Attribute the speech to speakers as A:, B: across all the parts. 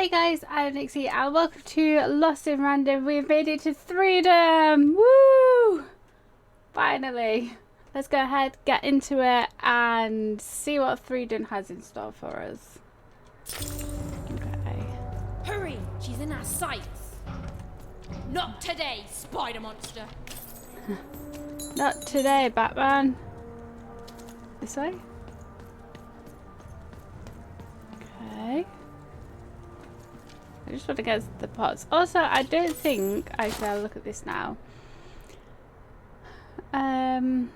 A: Hey guys, I'm Nixie and welcome to Lost in Random. We've made it to Threedom! Woo! Finally. Let's go ahead, get into it and see what Threedom has in store for us. Okay.
B: Hurry! She's in our sights! Not today, spider monster!
A: Not today, Batman. This way? Okay. I just want to get the pots. Also, I don't think, actually I'll look at this now. I'm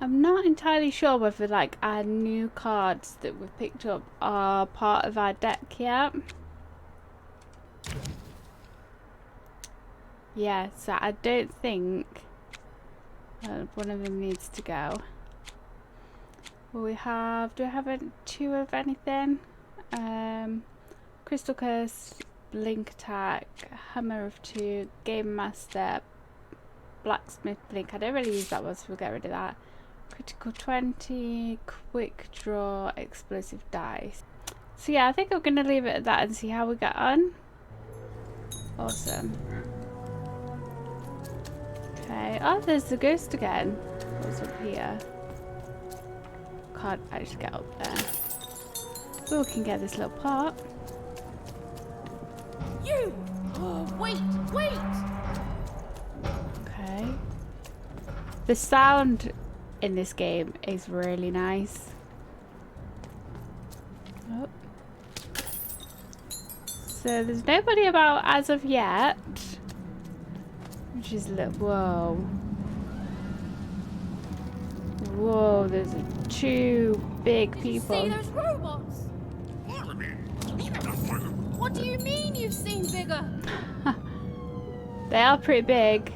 A: not entirely sure whether like our new cards that we've picked up are part of our deck yet. Yeah, so I don't think one of them needs to go. Well, we have, do I have two of anything? Crystal Curse, Blink Attack, Hammer of 2, Game Master, Blacksmith Blink. I don't really use that one, so we'll get rid of that. Critical 20, Quick Draw, Explosive Dice. So yeah, I think I'm going to leave it at that and see how we get on. Awesome. Okay, oh, there's the ghost again. What's up here? Can't actually get up there. But we can get this little pot.
B: You! Oh, wait!
A: Okay. The sound in this game is really nice. Oh. So there's nobody about as of yet. Which is a little... Whoa. Whoa, there's two big people.
B: Did you see those robots? What do you mean you've seen bigger?
A: They are pretty big.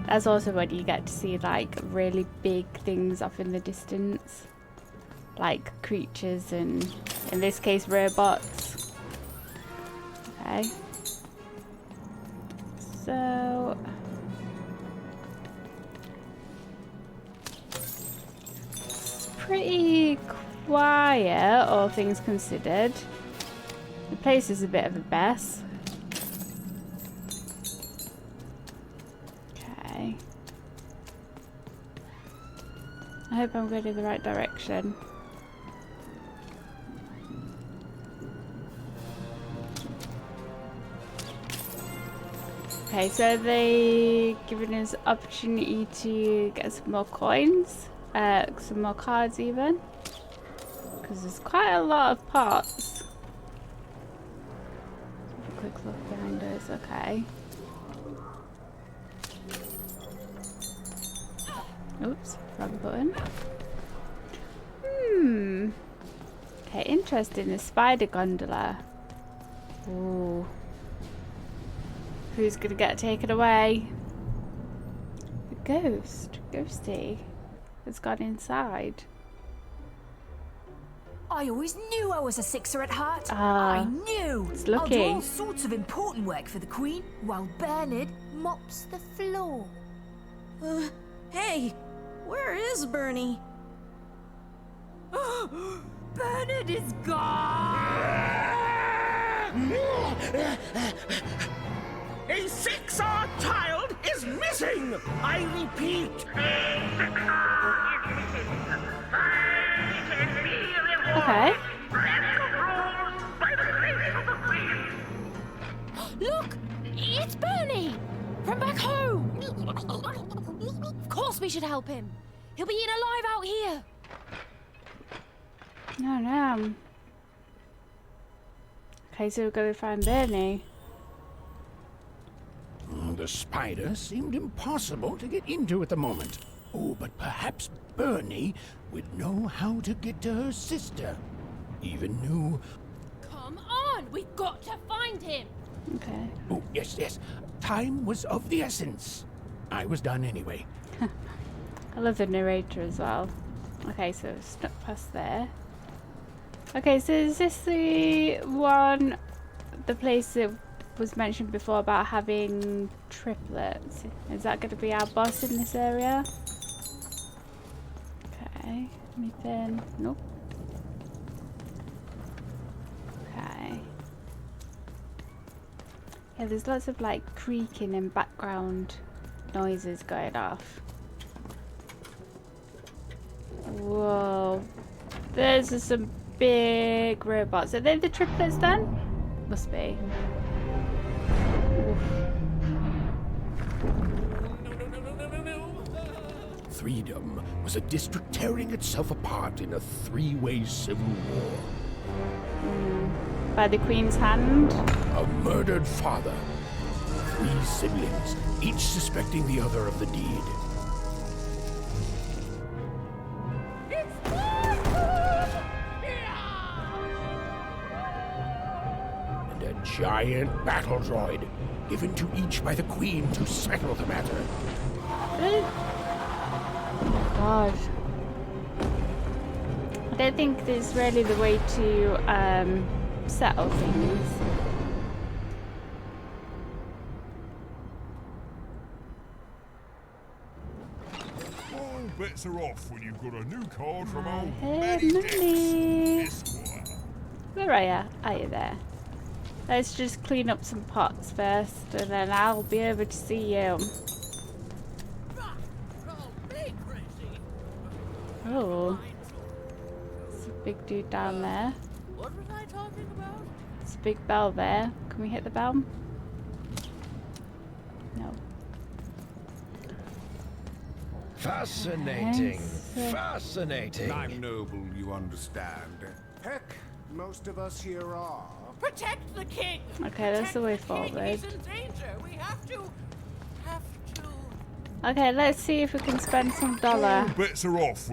A: That's also when you get to see like really big things off in the distance. Like creatures and in this case robots. Okay. So it's pretty quiet, all things considered. The place is a bit of a mess. Okay. I hope I'm going in the right direction. Okay, so they giving us opportunity to get some more coins, some more cards even. Because there's quite a lot of pots. Have a quick look behind us. Okay. Oops, wrong button. Okay, interesting. The spider gondola. Ooh. Who's gonna get taken away? The ghost. Ghosty has gone inside.
C: I always knew I was a sixer at heart.
A: Ah,
C: I knew.
A: it's
C: I'll do
A: lucky.
C: all sorts of important work for the Queen while Bernard mops the floor.
D: Hey, where is Bernie?
C: Bernard is gone!
E: A six-odd child is missing! I repeat,
A: Okay.
B: Look! It's Bernie! From back home! Of course we should help him. He'll be eaten alive out here.
A: No, no. Okay, so we're going to find Bernie.
E: the spider seemed impossible to get into at the moment. Oh, but perhaps Bernie would know how to get to her sister. Even knew...
B: Come on! We've got to find him!
A: Okay.
E: Oh, yes, yes. Time was of the essence. I was done anyway.
A: I love the narrator as well. Okay, so snuck past there. Okay, so is this the one, the place that was mentioned before about having triplets? Is that going to be our boss in this area? Okay, anything? Nope. Yeah, there's lots of like creaking and background noises going off. Whoa. There's some big robots. Are they the triplets then? Must be. Oof.
E: Threedom was a district tearing itself apart in a three-way civil war.
A: By the Queen's hand.
E: A murdered father. 3 siblings, each suspecting the other of the deed. And a giant battle droid, given to each by the Queen to settle the matter.
A: God. I don't think there's really the way to settle things.
F: All bets are off when you've got a new card from old
A: Hey,
F: Benny
A: Lily.
F: Esquire.
A: Where are you? Are you there? Let's just clean up some pots first, and then I'll be over to see you. Oh. There's a big dude down there.
B: What was I talking about?
A: There's a big bell there. Can we hit the bell? No.
G: Fascinating.
A: Yes.
G: Fascinating.
H: I'm noble, you understand. Heck, most of us here are.
B: Protect the king!
A: Okay, that's the way
B: Protect the
A: forward.
B: king. He's in danger. We have to.
A: Okay, let's see if we can spend some dollar.
F: All bets are off.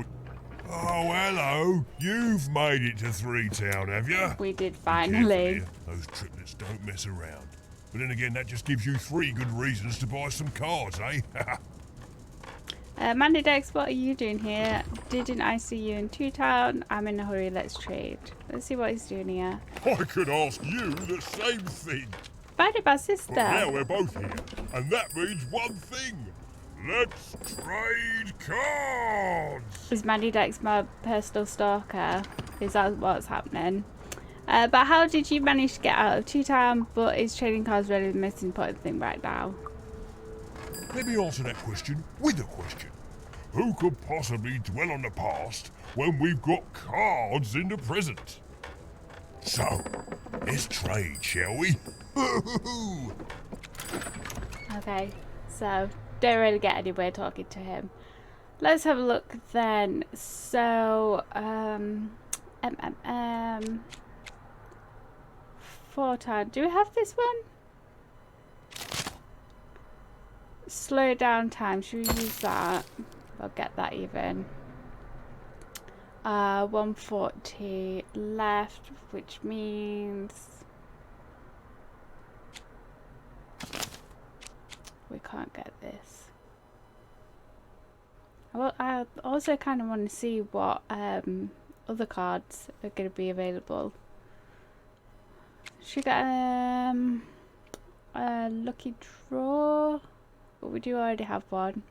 F: Oh, hello. You've made it to Three Town, have you?
A: We did
F: Careful
A: finally.
F: here. Those triplets don't mess around. But then again, that just gives you 3 good reasons to buy some cards, eh?
A: Mandy Dex, what are you doing here? Didn't I see you in Two Town? I'm in a hurry, let's trade. Let's see what he's doing here.
F: I could ask you the same thing.
A: Invited my sister.
F: But now we're both here, and that means one thing. Let's trade cards!
A: Is Mandy Dex my personal stalker? Is that what's happening? But how did you manage to get out of Two Town? But is trading cards really the most important thing right now?
F: Let me answer that question with a question. Who could possibly dwell on the past when we've got cards in the present? So, let's trade, shall we?
A: Okay, so don't really get anywhere talking to him. Let's have a look then. So, 4 times. Do we have this one? Slow down time. Should we use that? I'll get that even. 140 left, which means we can't get this. I also kind of want to see what other cards are going to be available. Should get a lucky draw, but we do already have one.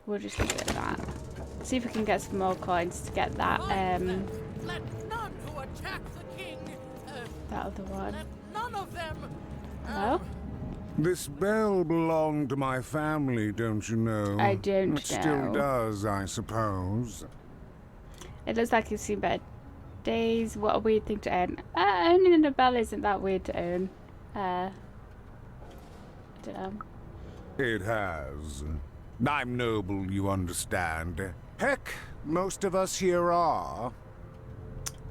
A: We'll just leave it at that. See if we can get some more coins to get that
B: Let none who attack the king.
A: that other one.
B: Let none of them.
A: Hello?
H: This bell belonged to my family, don't you know?
A: I don't
H: It still
A: know.
H: does, I suppose.
A: It looks like you've seen better days. What a weird thing to own. Owning a bell isn't that weird to own. I don't know.
H: It has. I'm noble, you understand. Heck, most of us here are.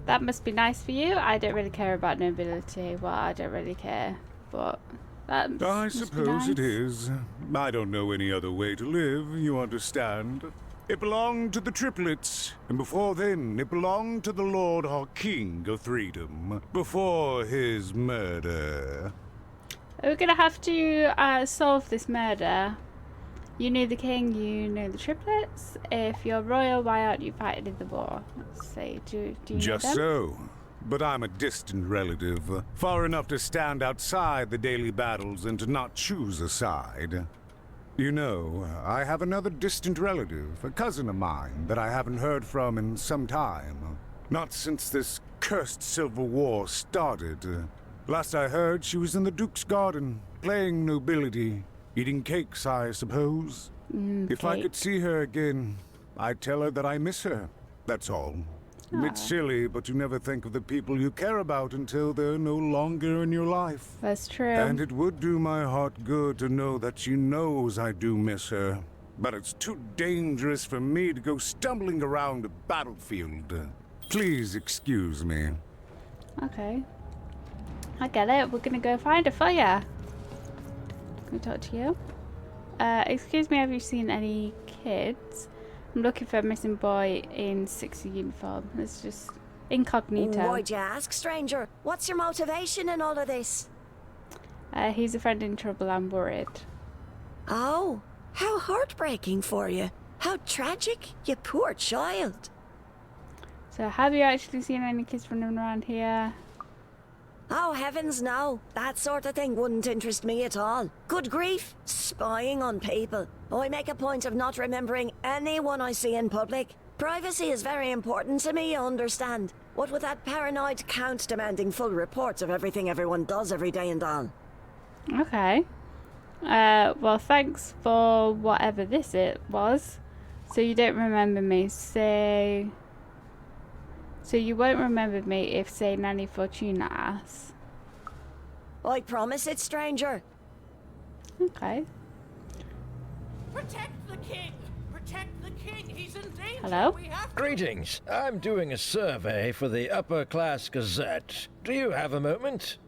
A: That must be nice for you. I don't really care about nobility. Well, I don't really care, but that
H: I
A: must be
H: suppose it
A: nice.
H: is. I don't know any other way to live, you understand. It belonged to the Triplets, and before then it belonged to the Lord or King of Threedom, before his murder.
A: We're gonna have to solve this murder. You knew the king, you know the triplets. If you're royal, why aren't you fighting in the war? Let's see, do you
H: Just
A: know them?
H: so. But I'm a distant relative, far enough to stand outside the daily battles and to not choose a side. You know, I have another distant relative, a cousin of mine, that I haven't heard from in some time. Not since this cursed civil war started. Last I heard, she was in the Duke's garden, playing nobility, eating cakes, I suppose. If I could see her again, I'd tell her that I miss her. That's all. It's silly, but you never think of the people you care about until they're no longer in your life.
A: That's true.
H: And it would do my heart good to know that she knows I do miss her. But it's too dangerous for me to go stumbling around a battlefield. Please excuse me.
A: Okay. I get it. We're gonna go find her for ya. Can we talk to you? Excuse me, have you seen any kids? I'm looking for a missing boy in 60 uniform. It's just incognito.
D: Why'd you ask, stranger? What's your motivation in all of this?
A: He's a friend in trouble. I'm worried.
D: Oh, how heartbreaking for you. How tragic, you poor child.
A: So, have you actually seen any kids running around here?
D: Oh, heavens no. That sort of thing wouldn't interest me at all. Good grief, spying on people. I make a point of not remembering anyone I see in public. Privacy is very important to me, you understand. What with that paranoid count demanding full reports of everything everyone does every day and all.
A: Okay. Well, thanks for whatever this it was. So you don't remember me, say... So you won't remember me if, say, Nanny Fortuna asks.
D: I promise it, stranger.
A: Okay.
G: Protect the king! Protect the king! He's in danger!
A: Hello?
G: We have to...
I: Greetings. I'm doing a survey for the Upper Class Gazette. Do you have a moment?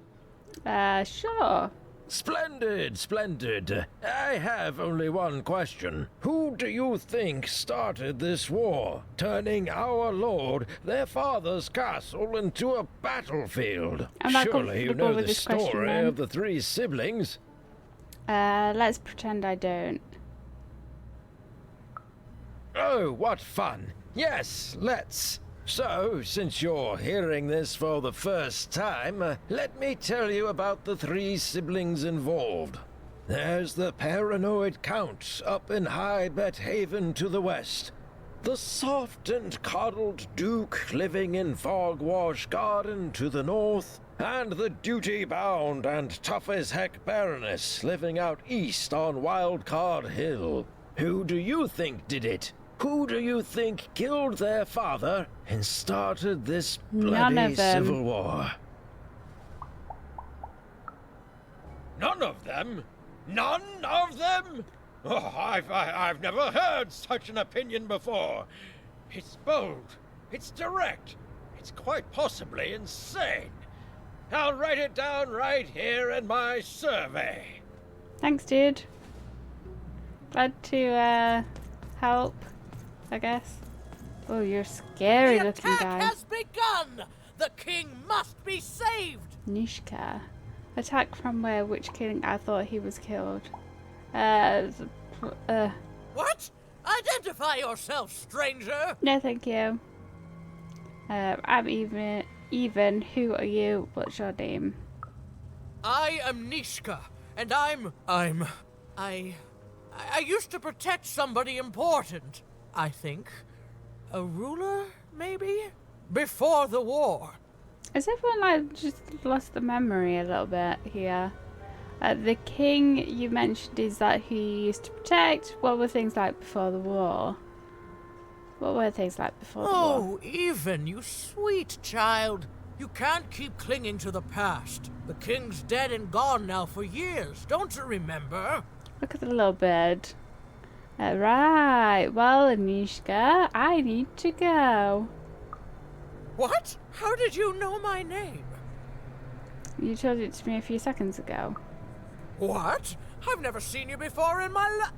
A: Sure.
I: Splendid, splendid. I have only one question. Who do you think started this war, turning our lord, their father's castle, into a battlefield?
A: I'm not
I: Surely you
A: comfortable
I: know
A: with
I: the
A: this question,
I: story
A: then.
I: of the three siblings.
A: Let's pretend I don't.
I: Oh, what fun. Yes, let's. So, since you're hearing this for the first time, let me tell you about the three siblings involved. There's the paranoid Count up in High Bet Haven to the west. The soft and coddled Duke living in Fogwash Garden to the north. And the duty-bound and tough-as-heck Baroness living out east on Wildcard Hill. Who do you think did it? Who do you think killed their father and started this
A: None
I: bloody
A: of them.
I: civil war? None of them? None of them? Oh, I've never heard such an opinion before. It's bold. It's direct. It's quite possibly insane. I'll write it down right here in my survey.
A: Thanks, dude. Glad to, help, I guess. Oh, you're a scary
G: The
A: looking
G: attack
A: guy.
G: has begun! The king must be saved!
A: Nishka. Attack from where? Which king? I thought he was killed.
G: What? Identify yourself, stranger!
A: No, thank you. I'm even. Who are you? What's your name?
G: I am Nishka, and I used to protect somebody important, I think. A ruler, maybe? Before the war.
A: Has everyone like just lost the memory a little bit here? The king you mentioned is that who you used to protect. What were things like before the war? What were things like before the war?
G: Oh, even, you sweet child. You can't keep clinging to the past. The king's dead and gone now for years, don't you remember?
A: Look at the little bird. Right, well, Anishka, I need to go.
G: What? How did you know my name?
A: You told it to me a few seconds ago.
G: What? I've never seen you before in my life.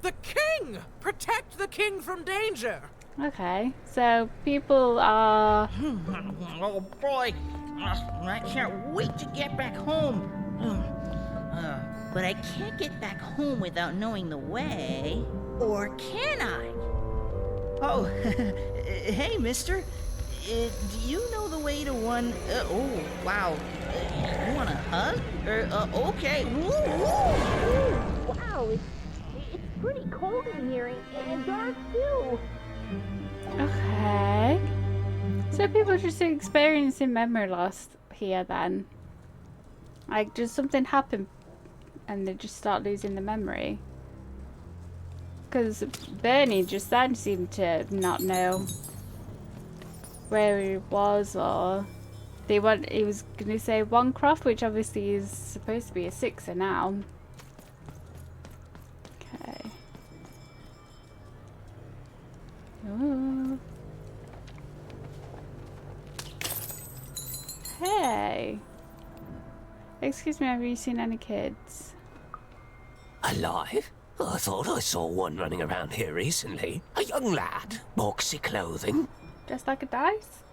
G: The king! Protect the king from danger!
A: Okay, so people are...
J: Oh boy, I can't wait to get back home. But I can't get back home without knowing the way. Or can I? Oh, hey, mister. Do you know the way to one... oh, wow. You want a hug? Okay. Woo, woo, woo.
B: Wow, it's pretty cold in here and dark too.
A: Okay. So people are just experiencing memory loss here then. Like, does something happen and they just start losing the memory? Because Bernie just then seemed to not know where he was, or he was going to say Woncroft, which obviously is supposed to be a 6er now. Okay. Ooh. Hey. Excuse me, have you seen any kids?
K: Alive? I thought I saw one running around here recently. A young lad, boxy clothing.
A: Dressed like a dice?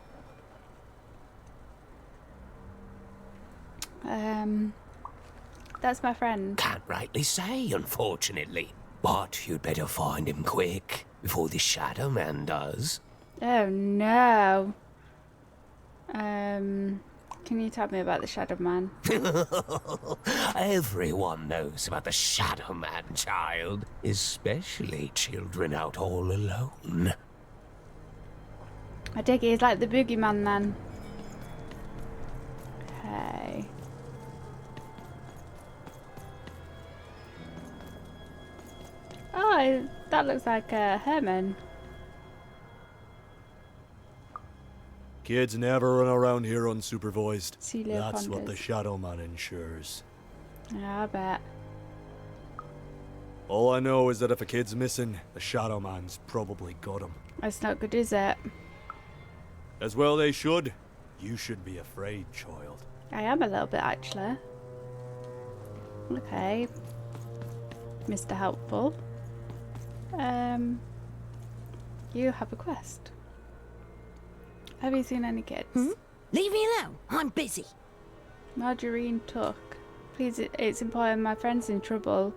A: That's my friend.
K: Can't rightly say, unfortunately. But you'd better find him quick, before the Shadowman does.
A: Oh no. Can you tell me about the Shadowman?
K: Everyone knows about the Shadowman, child. Especially children out all alone.
A: I take it he's like the boogeyman then. Okay. Oh, that looks like Herman.
L: Kids never run around here unsupervised.
A: Celia
L: That's what the
A: Ponders.
L: Shadowman ensures.
A: Yeah, I bet.
L: All I know is that if a kid's missing, the Shadowman's probably got him.
A: That's not good, is it?
L: As well they should. You should be afraid, child.
A: I am a little bit, actually. Okay. Mr. Helpful. You have a quest. Have you seen any kids?
C: Leave me alone. I'm busy.
A: Margarine Tuck. Please, it's important. My friend's in trouble.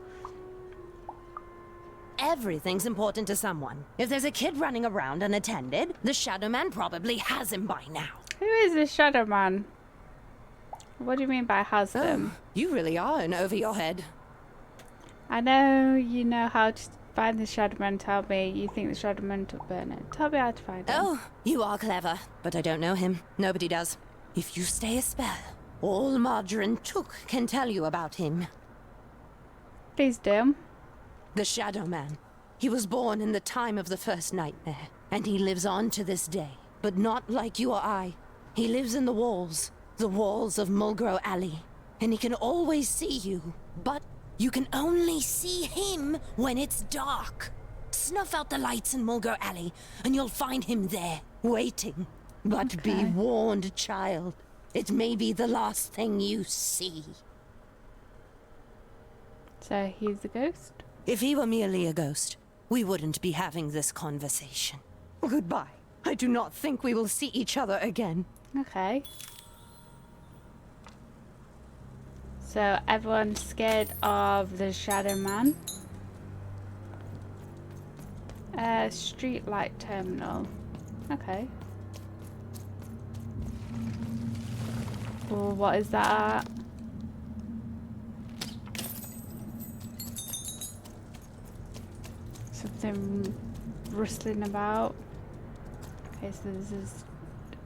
C: Everything's important to someone. If there's a kid running around unattended, the Shadowman probably has him by now.
A: Who is this Shadow Man? What do you mean by has them?
C: You really are in over your head.
A: I know you know how to find the Shadow Man. Tell me you think the Shadow Man took Bernard. Tell me how to find him.
C: Oh, you are clever, but I don't know him. Nobody does. If you stay a spell, all Margarine Took can tell you about him.
A: Please do.
C: The Shadowman. He was born in the time of the first nightmare, and he lives on to this day. But not like you or I. He lives in the walls of Mulgrow Alley, and he can always see you, but you can only see him when it's dark. Snuff out the lights in Mulgrow Alley, and you'll find him there, waiting. But be warned, child. It may be the last thing you see.
A: So he's a ghost?
C: If he were merely a ghost, we wouldn't be having this conversation. Goodbye. I do not think we will see each other again.
A: Okay. So everyone's scared of the Shadow Man. Streetlight terminal. Okay. Well, what is that? Something rustling about. Okay, so there's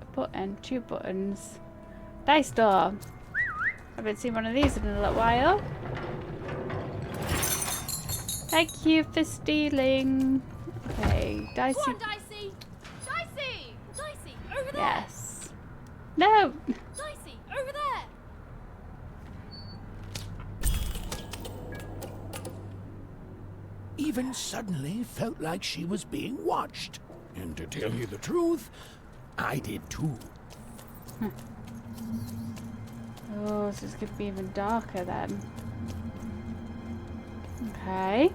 A: a button, 2 buttons. Dice door. I haven't seen one of these in a little while. Thank you for stealing. Okay, Dicey.
B: Come on, Dicey! Dicey! Dicey, over there!
A: Yes. No!
B: Dicey, over there!
E: Even suddenly felt like she was being watched. And to tell you the truth, I did too.
A: Oh, this is going to be even darker then. Okay.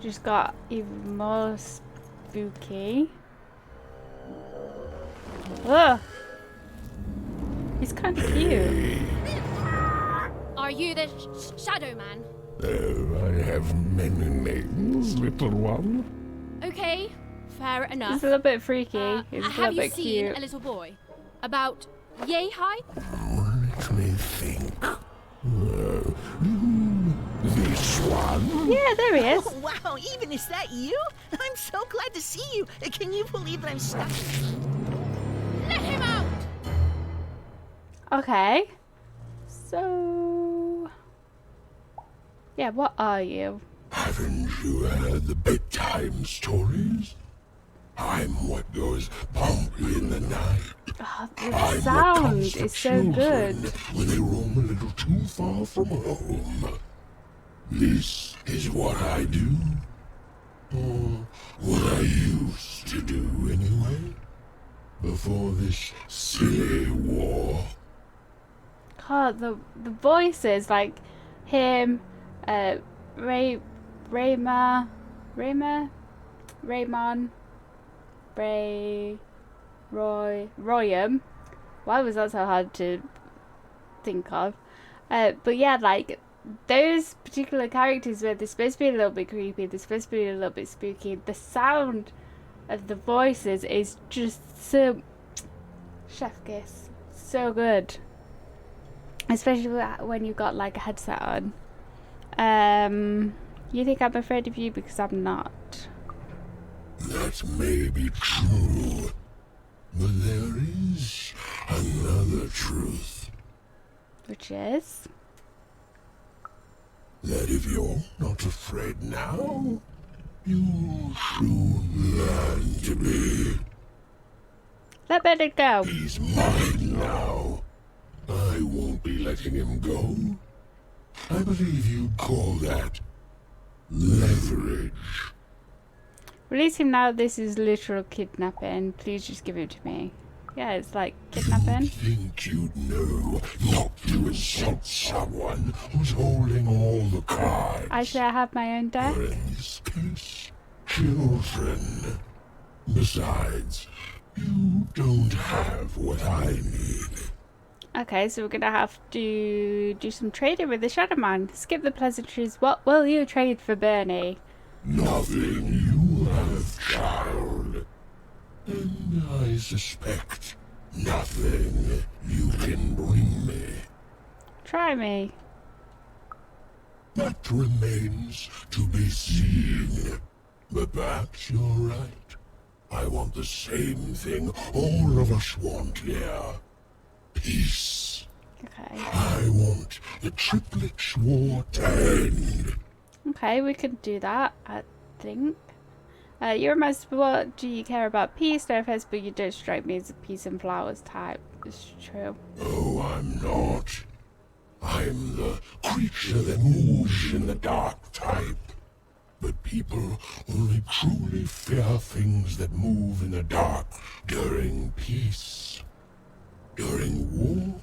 A: Just got even more spooky. Ugh! He's kind of cute.
B: Are you the Shadow Man?
F: Oh, I have many names, little one.
B: Okay, fair enough.
A: He's a little bit freaky. He's a
B: have
A: little
B: you
A: bit
B: seen
A: cute.
B: a little boy? About yay high?
F: Let me think. This one?
A: Yeah, there he is.
J: Oh, wow, even is that you? I'm so glad to see you. Can you believe that I'm stuck?
B: Let him out!
A: Okay. So... yeah, what are you?
F: Haven't you heard the bedtime stories? I'm what goes bump in the night.
A: Oh,
F: I'm
A: the
F: what
A: sound
F: comes to
A: is so good.
F: children when they roam a little too far from home. This is what I do. Or what I used to do anyway. Before this silly war.
A: God, the voices, like him, Raymon, Royam. Why was that so hard to think of? But yeah, like those particular characters where they're supposed to be a little bit creepy, they're supposed to be a little bit spooky. The sound of the voices is just so chef kiss, so good. Especially when you've got like a headset on. You think I'm afraid of you because I'm not.
F: That may be true, but there is another truth.
A: Which is?
F: That if you're not afraid now, you'll soon learn to be.
A: Let Bennett go.
F: He's mine now. I won't be letting him go. I believe you'd call that leverage.
A: Release him now. This is literal kidnapping. Please just give him to me. Yeah, it's like kidnapping.
F: You'd think you'd know not to insult someone who's holding all the cards.
A: Actually, I have my own deck.
F: Or in this case, children. Besides, you don't have what I need.
A: Okay, so we're gonna have to do some trading with the Shadowman. Skip the pleasantries. What will you trade for Bernie?
F: Nothing you have, child. And I suspect nothing you can bring me.
A: Try me.
F: That remains to be seen. But perhaps you're right. I want the same thing all of us want here. Peace.
A: Okay.
F: I want the Triplets war to end.
A: Okay, we could do that, I think. You're most, what do you care about? Peace, no offense, but you don't strike me as a peace and flowers type. It's true.
F: Oh, I'm not. I'm the creature that moves in the dark type. But people only truly fear things that move in the dark during peace. During war,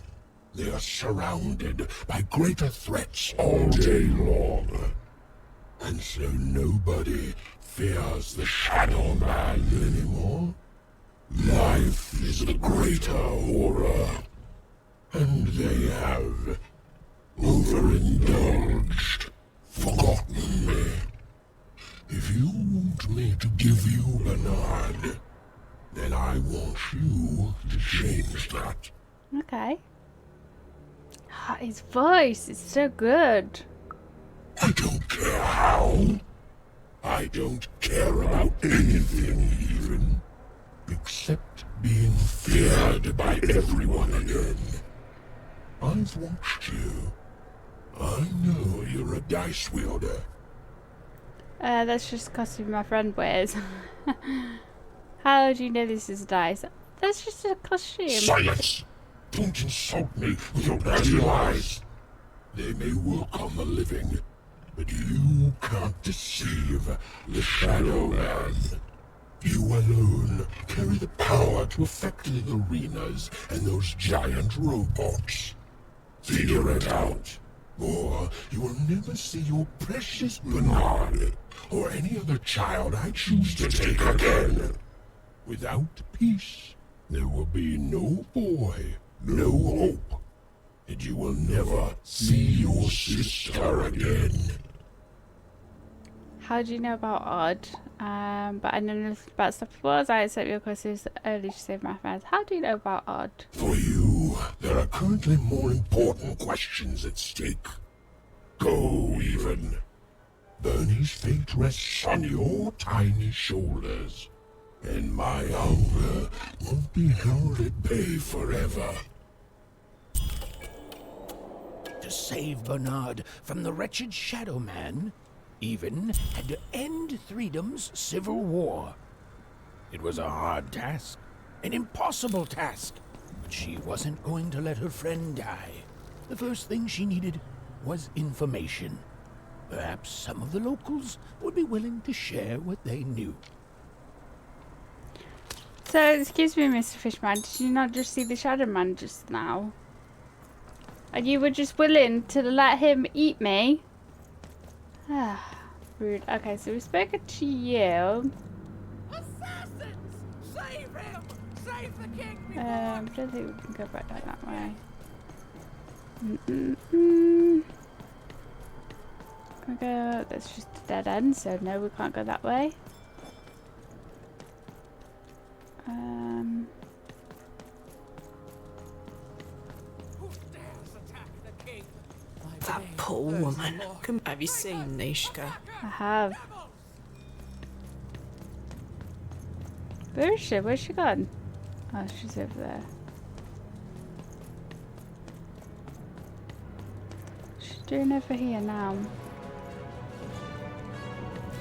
F: they are surrounded by greater threats all day long. And so nobody fears the Shadowman anymore. Life is the greater horror. And they have overindulged, forgotten me. If you want me to give you Bernard, then I want you to change that.
A: Okay. His voice is so good.
F: I don't care how. I don't care about anything even. Except being feared by everyone again. I've watched you. I know you're a dice wielder.
A: That's just a costume my friend wears. How do you know this is dice? That's just a costume.
F: Silence! Don't insult me with your dirty lies. They may work on the living, but you can't deceive the Shadowman. You alone carry the power to affect the arenas and those giant robots. Figure it out, or you will never see your precious Bernard, or any other child I choose to take again. Without peace, there will be no boy, no hope, and you will never see your sister again.
A: How do you know about Odd? But I know nothing about stuff before. I accept your questions early to save my friends. How do you know about Odd?
F: For you, there are currently more important questions at stake. Go, even. Bernie's fate rests on your tiny shoulders, and my hunger won't be held at bay forever.
E: to save Bernard from the wretched Shadowman, even had to end Threedom's civil war. It was a hard task, an impossible task, but she wasn't going to let her friend die. The first thing she needed was information. Perhaps some of the locals would be willing to share what they knew.
A: So, excuse me, Mr. Fishman, did you not just see the Shadowman just now? And you were just willing to let him eat me? Ah, rude. Okay, so we've spoken to you.
G: Assassins! Save him! Save the king!
A: I don't think we can go back down that way. Can we go? That's just a dead end, so no, we can't go that way.
M: That poor woman. Have you seen Nishka?
A: I have. Where is she? Where's she gone? Oh, she's over there. She's doing over here now.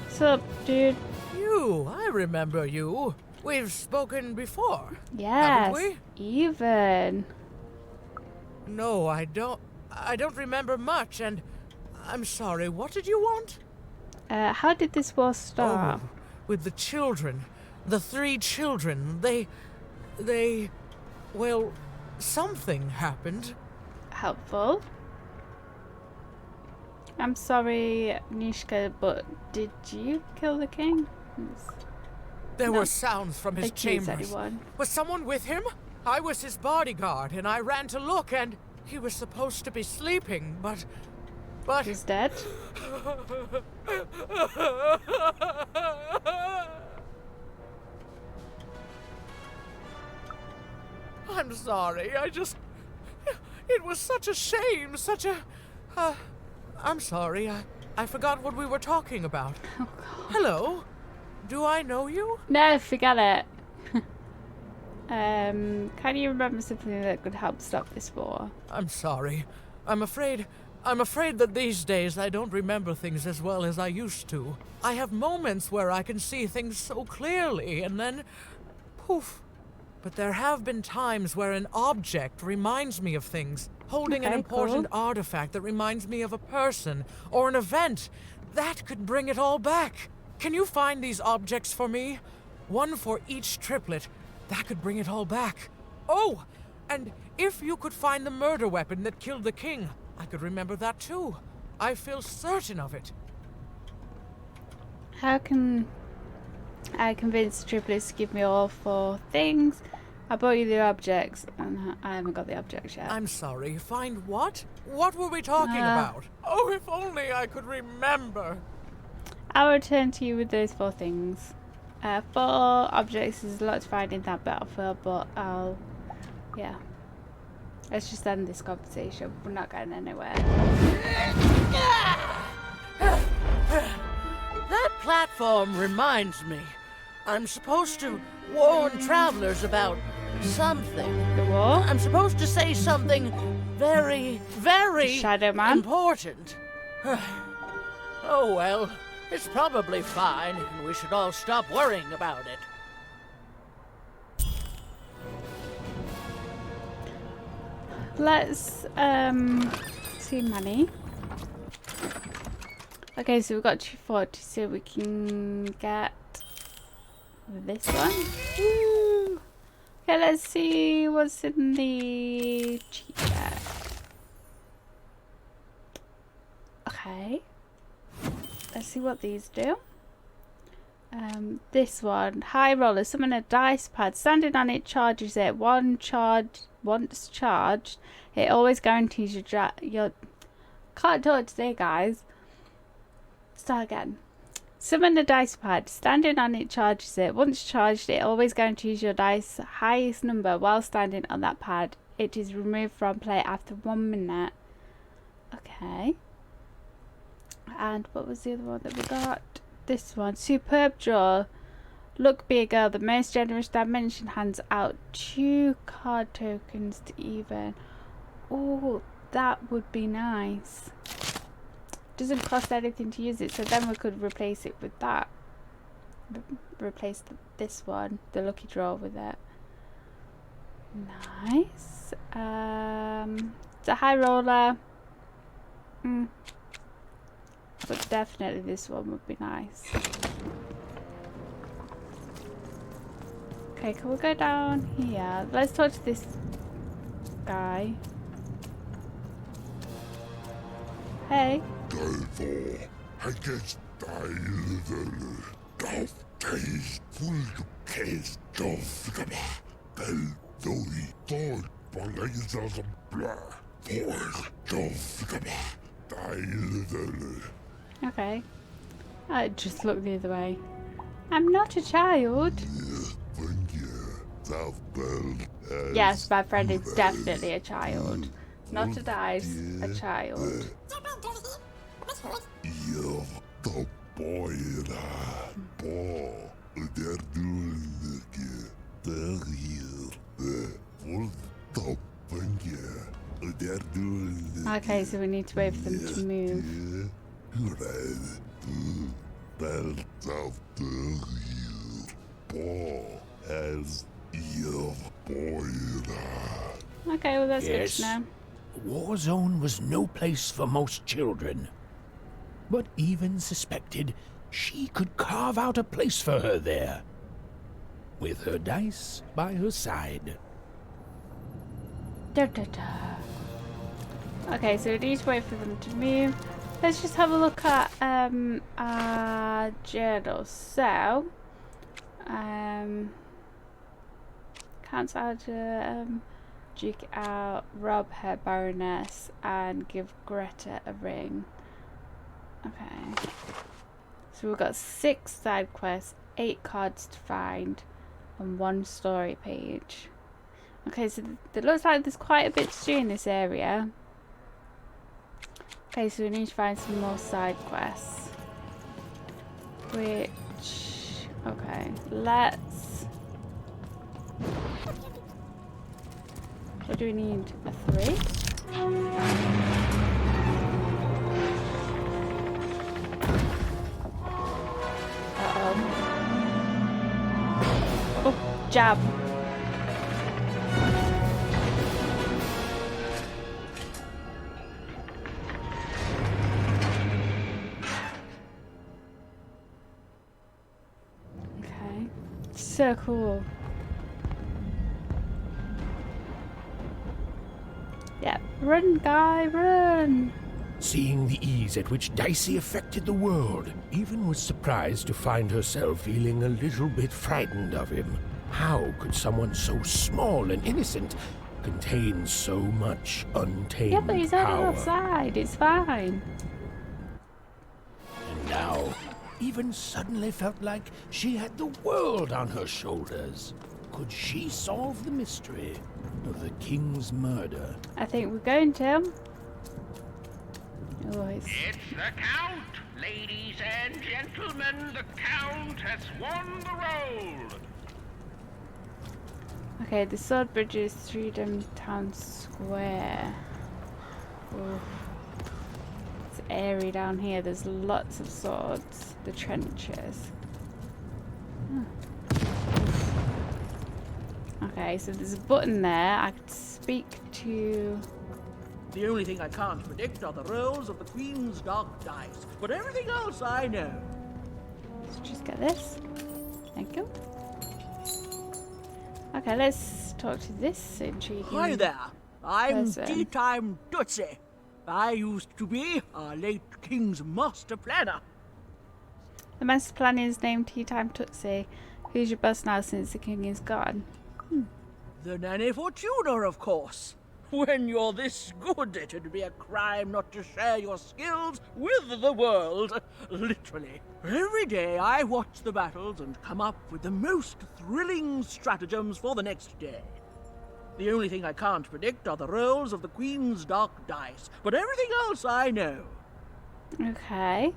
A: What's up, dude?
G: You, I remember you. We've spoken before.
A: Yes,
G: haven't we?
A: even.
G: No, I don't remember much, and I'm sorry. What did you want?
A: How did this war start?
G: Oh, with the children. The 3 children. Well, something happened.
A: Helpful. I'm sorry, Nishka, but did you kill the king?
G: There were sounds from his
A: Accuse
G: chambers.
A: anyone.
G: Was someone with him? I was his bodyguard, and I ran to look, and he was supposed to be sleeping, but...
A: He's dead?
G: I'm sorry, it was such a shame, such a... I'm sorry, I forgot what we were talking about.
A: Oh, God.
G: Hello? Do I know you?
A: No, forget it. Can you remember something that could help stop this war?
G: I'm sorry. I'm afraid that these days I don't remember things as well as I used to. I have moments where I can see things so clearly, and then... poof. But there have been times where an object reminds me of things, holding an important artifact that reminds me of a person, or an event. That could bring it all back. Can you find these objects for me? One for each triplet. That could bring it all back. Oh, and if you could find the murder weapon that killed the king, I could remember that too. I feel certain of it.
A: How can I convince the triplets to give me all 4 things? I brought you the objects, and I haven't got the objects yet.
G: I'm sorry, find what? What were we talking about? Oh, if only I could remember.
A: I'll return to you with those 4 things. 4 objects is a lot to find in that battlefield, but yeah. Let's just end this conversation. We're not going anywhere.
G: That platform reminds me. I'm supposed to warn travelers about something.
A: The war?
G: I'm supposed to say something very, very
A: Shadowman?
G: important. Oh well, it's probably fine, and we should all stop worrying about it.
A: Let's see money. Okay, so we've got 240, so we can get this one. Woo. Okay, let's see what's in the cheat bag. Okay. Let's see what these do. This one, high roller, summon a dice pad. Standing on it charges it. Once charged, it always guarantees your can't talk today, guys. Start again. Summon the dice pad. Standing on it charges it. Once charged, it always guarantees your dice highest number while standing on that pad. It is removed from play after 1 minute. Okay. And what was the other one that we got? This one. Superb draw. Look, be a girl. The most generous dimension hands out 2 card tokens to even. Oh, that would be nice. Doesn't cost anything to use it, so then we could replace it with that. Replace this one, the lucky draw, with it. Nice. It's a high roller. But definitely this one would be nice. Okay, can we go down here? Let's talk to this guy. Hey. Okay. I just look the other way. I'm not a child. Yes, my friend is definitely a child. Not a dice, a child. Okay, so we need to wait for them to move. Okay, well that's good to know.
E: The war zone was no place for most children. But even suspected she could carve out a place for her there, with her dice by her side.
A: Da, da, da. Okay, so we need to wait for them to move. Let's just have a look at our journal. So, cancel to duke out, rob her baroness, and give Greta a ring. Okay. So we've got 6 side quests, 8 cards to find, and 1 story page. Okay, so it looks like there's quite a bit to do in this area. Okay, so we need to find some more side quests. Which... okay, let's... what do we need? A 3? Uh-oh. Oh, jab. Okay. So cool. Yeah, run, guy, run!
E: Seeing the ease at which Dicey affected the world, Even was surprised to find herself feeling a little bit frightened of him. How could someone so small and innocent contain so much untamed
A: Yeah, but he's
E: power?
A: outside, it's fine.
E: And now, Even suddenly felt like she had the world on her shoulders. Could she solve the mystery of the king's murder?
A: I think we're going to. Oh,
N: It's the Count! Ladies and gentlemen, the Count has won the roll!
A: Okay, the sword bridge is Threedom Town Square. Oof. It's airy down here. There's lots of swords. The trenches. Okay, so there's a button there. I could speak to...
O: The only thing I can't predict are the rolls of the Queen's dark dice, but everything else I know.
A: Let's just get this. Thank you. Okay, let's talk to this intriguing
O: Hi there. I'm
A: person.
O: Tea Time Tootsie. I used to be our late King's master planner.
A: The master planner is named Tea Time Tootsie. Who's your boss now since the king is gone?
O: The Nanny Fortuna, of course. When you're this good, it'd be a crime not to share your skills with the world. Literally. Every day I watch the battles and come up with the most thrilling stratagems for the next day. The only thing I can't predict are the rolls of the Queen's dark dice, but everything else I know.
A: Okay.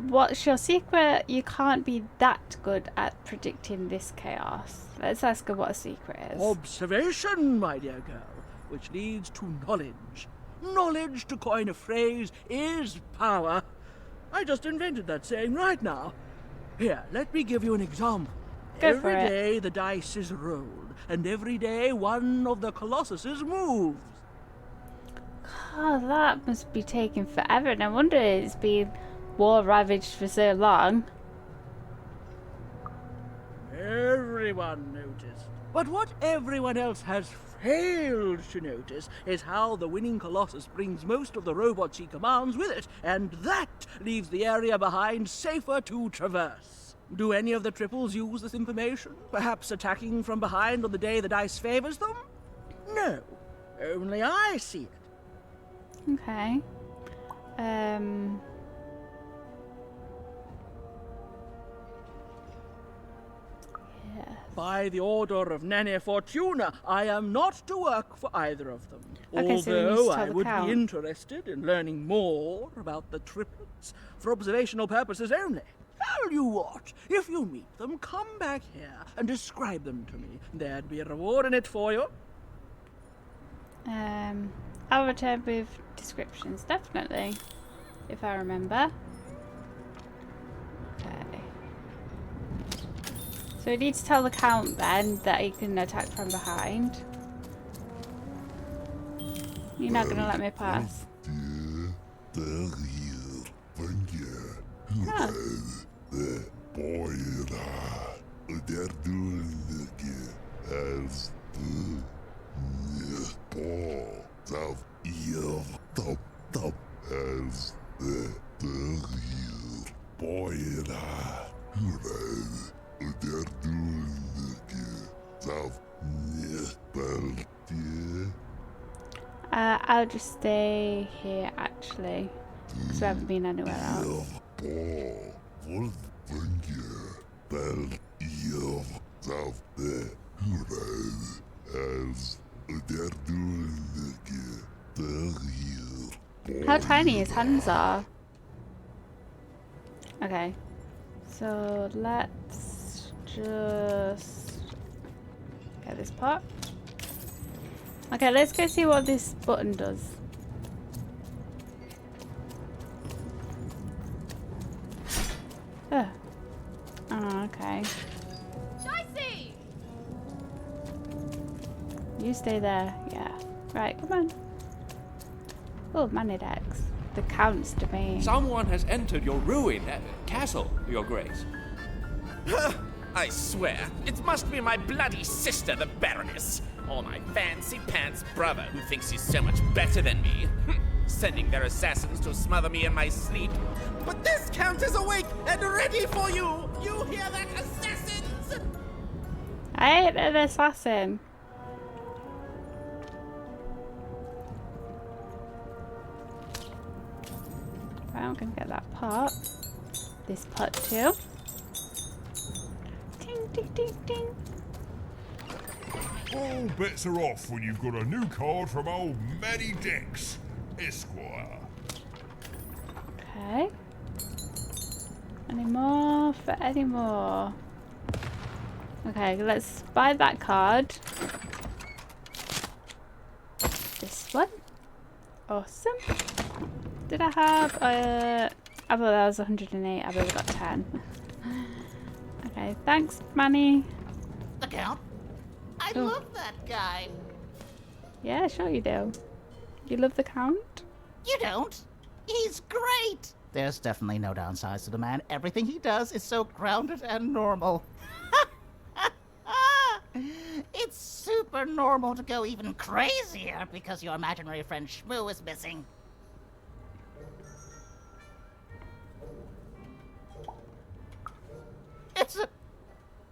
A: What's your secret? You can't be that good at predicting this chaos. Let's ask her what a secret is.
O: Observation, my dear girl, which leads to knowledge. Knowledge, to coin a phrase, is power. I just invented that saying right now. Here, let me give you an example.
A: Go for
O: Every
A: it.
O: day the dice is rolled, and every day one of the colossuses moves.
A: Oh, that must be taking forever. No wonder it's been war ravaged for so long.
O: Everyone noticed. But what everyone else has failed to notice is how the winning Colossus brings most of the robots he commands with it, and that leaves the area behind safer to traverse. Do any of the triples use this information? Perhaps attacking from behind on the day the dice favors them? No. Only I see it.
A: Okay.
O: By the order of Nane Fortuna, I am not to work for either of them.
A: Okay, so we need to
O: Although
A: tell
O: I
A: the
O: would
A: Count.
O: be interested in learning more about the triplets for observational purposes only. Tell you what, if you meet them, come back here and describe them to me. There'd be a reward in it for you.
A: I'll return with descriptions, definitely, if I remember. Okay. So we need to tell the Count then that he can attack from behind. You're not gonna let me pass. Huh. I'll just stay here actually, because we haven't been anywhere else. How tiny his hands are. Okay, so let's just get this pot. Okay, let's go see what this button does. Oh, okay.
B: Dicey!
A: You stay there. Yeah. Right, come on. Oh, Manidex. The Count's domain.
P: Someone has entered your ruined castle, Your Grace.
Q: I swear, it must be my bloody sister, the Baroness, or my fancy pants brother who thinks he's so much better than me, sending their assassins to smother me in my sleep. But this Count is awake and ready for you! You hear that, assassins?
A: I ain't an assassin. Right, I'm gonna get that pot. This pot too. Ding, ding, ding, ding.
F: All bets are off when you've got a new card from old Matty Dex, Esquire.
A: Okay. Any more for any more? Okay, let's buy that card. This one. Awesome. Did I have I thought that was 108. I've only got 10. Okay, thanks, Manny.
J: The Count? I
A: Oh.
J: love that guy.
A: Yeah, sure you do. You love the Count?
J: You don't. He's great. There's definitely no downsides to the man. Everything he does is so grounded and normal. It's super normal to go even crazier because your imaginary friend Shmoo is missing.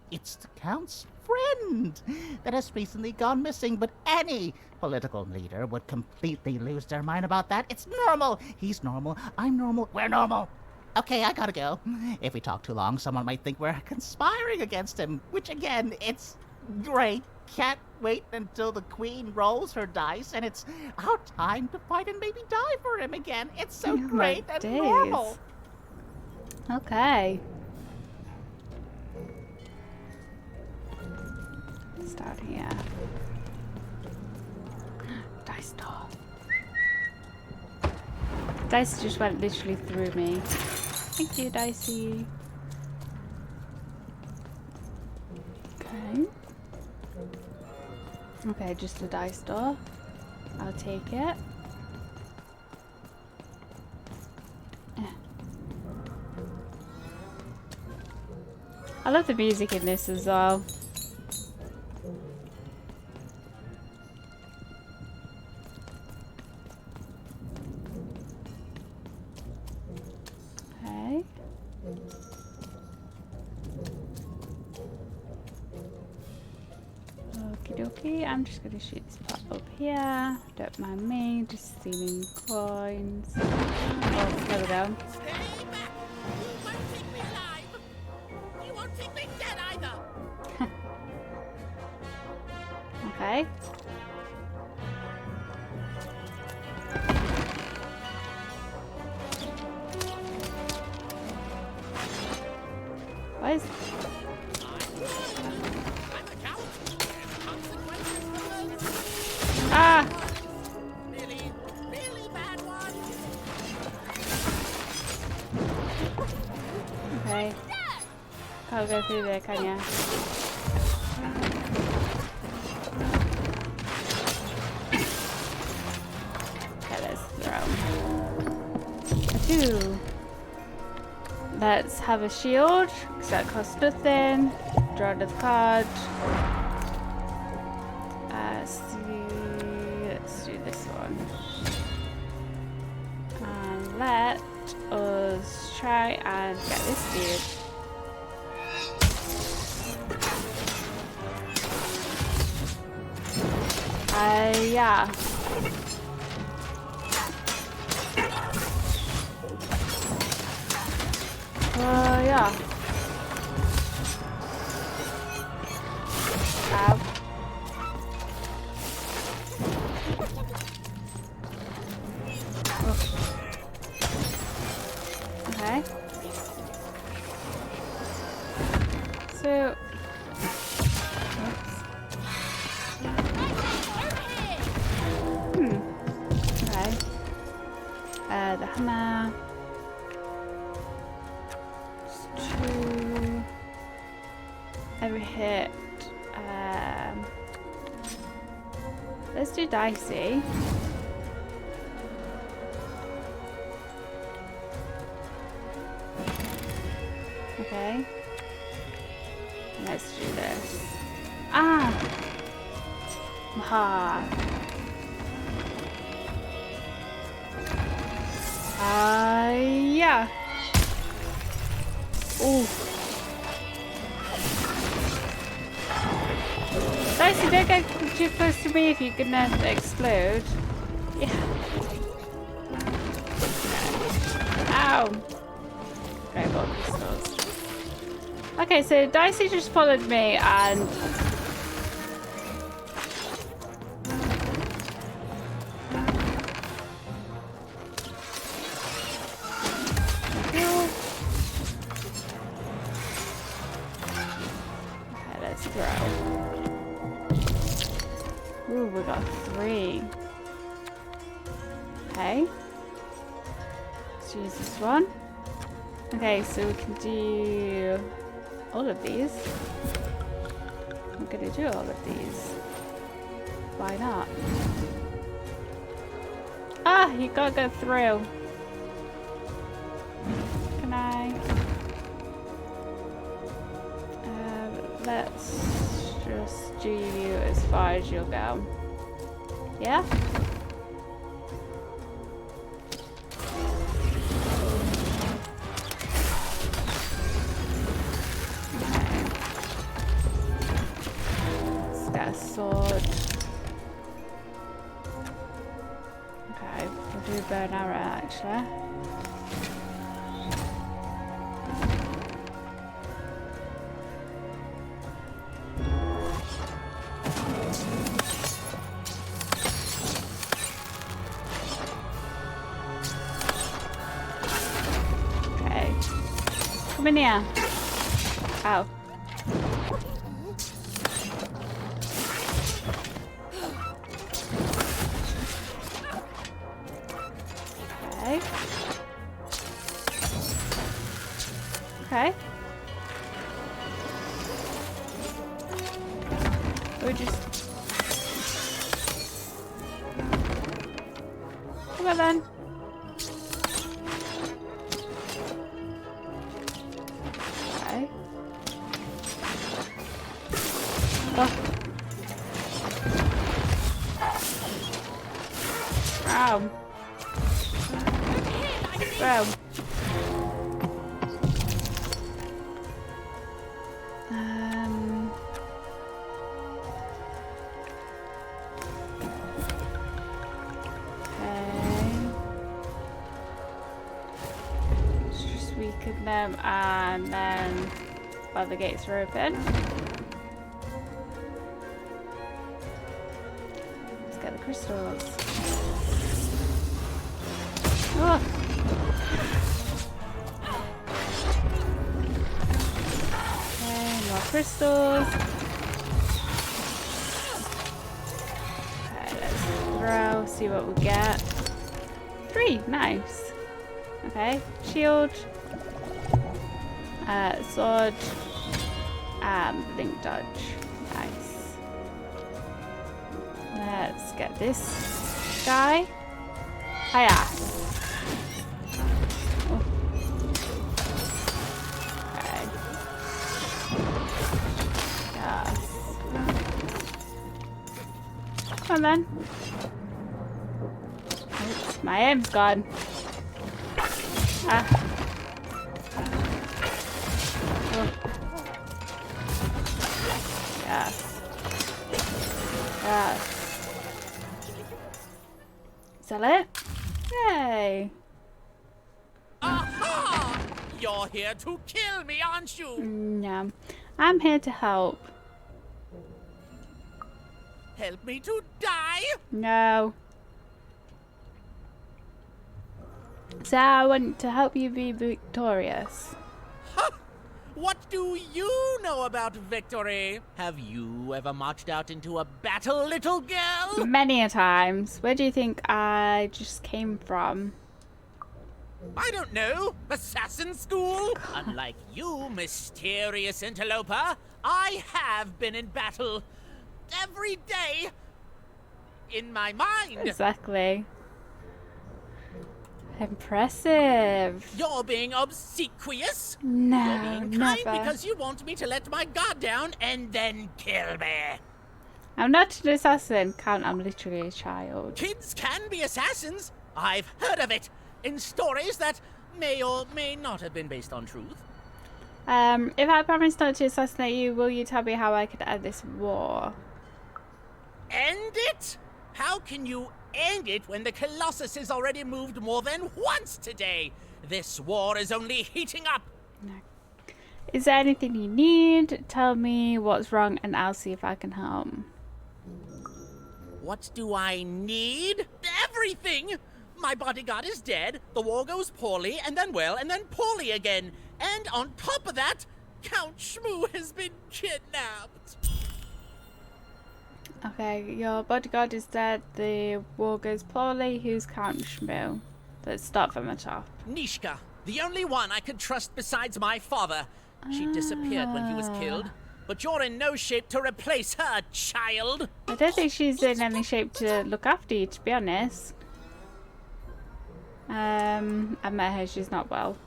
J: It's the Count's friend that has recently gone missing, but any political leader would completely lose their mind about that. It's normal. He's normal. I'm normal. We're normal. Okay, I gotta go. If we talk too long, someone might think we're conspiring against him, which again, it's great. Can't wait until the Queen rolls her dice and it's our time to fight and maybe die for him again. It's so
A: Oh my
J: great and
A: days.
J: normal.
A: Okay. Start here. Dice door. Dice just went literally through me. Thank you, Dicey. Okay. Okay, just a dice door. I'll take it. I love the music in this as well. Okay. Okie dokie, I'm just gonna shoot this pot up here. Don't mind me, just stealing coins. Oh, there we go. Okay. What is... Ah! Okay. Can't go through there, can ya? Okay, let's throw. A 2. Let's have a shield, because that costs nothing. Draw another card. Let's do this one. And let us try and get this dude. Yeah. Yeah. Ow. Okay. So, okay. The hammer. 2. Every hit. Let's do dicey. Okay. Let's do this. Ah! Ha! Yeah. Ooh. Dicey, don't get too close to me if you're gonna explode. Yeah. Ow. Okay, well, crystals. Okay, so Dicey just followed me and... Okay, let's throw. Ooh, we got 3. Okay. Let's use this one. Okay, so we can do all of these. I'm gonna do all of these. Why not? Ah, you gotta go through. Can I? Let's just do you as far as you'll go. Yeah? Sword. Okay, we'll do a bow and arrow actually. Okay. Come in here. Ow. Okay. Okay. We just... Come on then. Okay. Oh. Wow. Wow. Weaken them, and then while the gates are open, let's get the crystals. Oh. Okay, more crystals. Okay, let's throw, see what we get. 3, nice. Okay, shield. Sword, blink dodge. Nice. Let's get this guy. Hiya. Oh. Okay. Yes. Come on then. Oops, my aim's gone. Ah. Yes. Yes. Is that it? Yay.
Q: Aha! You're here to kill me, aren't you?
A: No. I'm here to help.
Q: Help me to die?
A: No. So I want to help you be victorious.
Q: What do you know about victory? Have you ever marched out into a battle, little girl?
A: Many a times. Where do you think I just came from?
Q: I don't know. Assassin school? Unlike you, mysterious interloper, I have been in battle. Every day. In my mind.
A: Exactly. Impressive.
Q: You're being obsequious?
A: No,
Q: You're being kind
A: never.
Q: because you want me to let my guard down and then kill me.
A: I'm not an assassin, Count. I'm literally a child.
Q: Kids can be assassins. I've heard of it in stories that may or may not have been based on truth.
A: If I promise not to assassinate you, will you tell me how I could end this war?
Q: End it? How can you end it when the Colossus has already moved more than once today? This war is only heating up.
A: No. Is there anything you need? Tell me what's wrong and I'll see if I can help.
Q: What do I need? Everything! My bodyguard is dead, the war goes poorly, and then well, and then poorly again. And on top of that, Count Shmoo has been kidnapped.
A: Okay, your bodyguard is dead, the war goes poorly, who's Count Shmoo? Let's start from the top.
Q: Nishka, the only one I could trust besides my father. She disappeared when he was killed, but you're in no shape to replace her, child.
A: I don't think she's in any shape to look after you, to be honest. I met her, she's not well.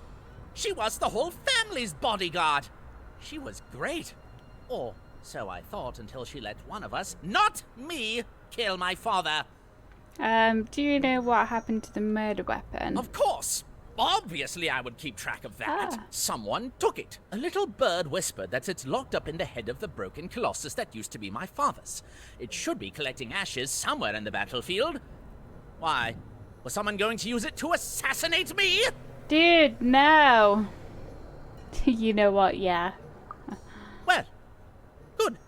Q: She was the whole family's bodyguard. She was great. Or so I thought until she let one of us, not me, kill my father.
A: Do you know what happened to the murder weapon?
Q: Of course. Obviously I would keep track of that. Someone took it. A little bird whispered that it's locked up in the head of the broken colossus that used to be my father's. It should be collecting ashes somewhere in the battlefield. Why? Was someone going to use it to assassinate me?
A: Dude, no. You know what, yeah.
Q: Well, good.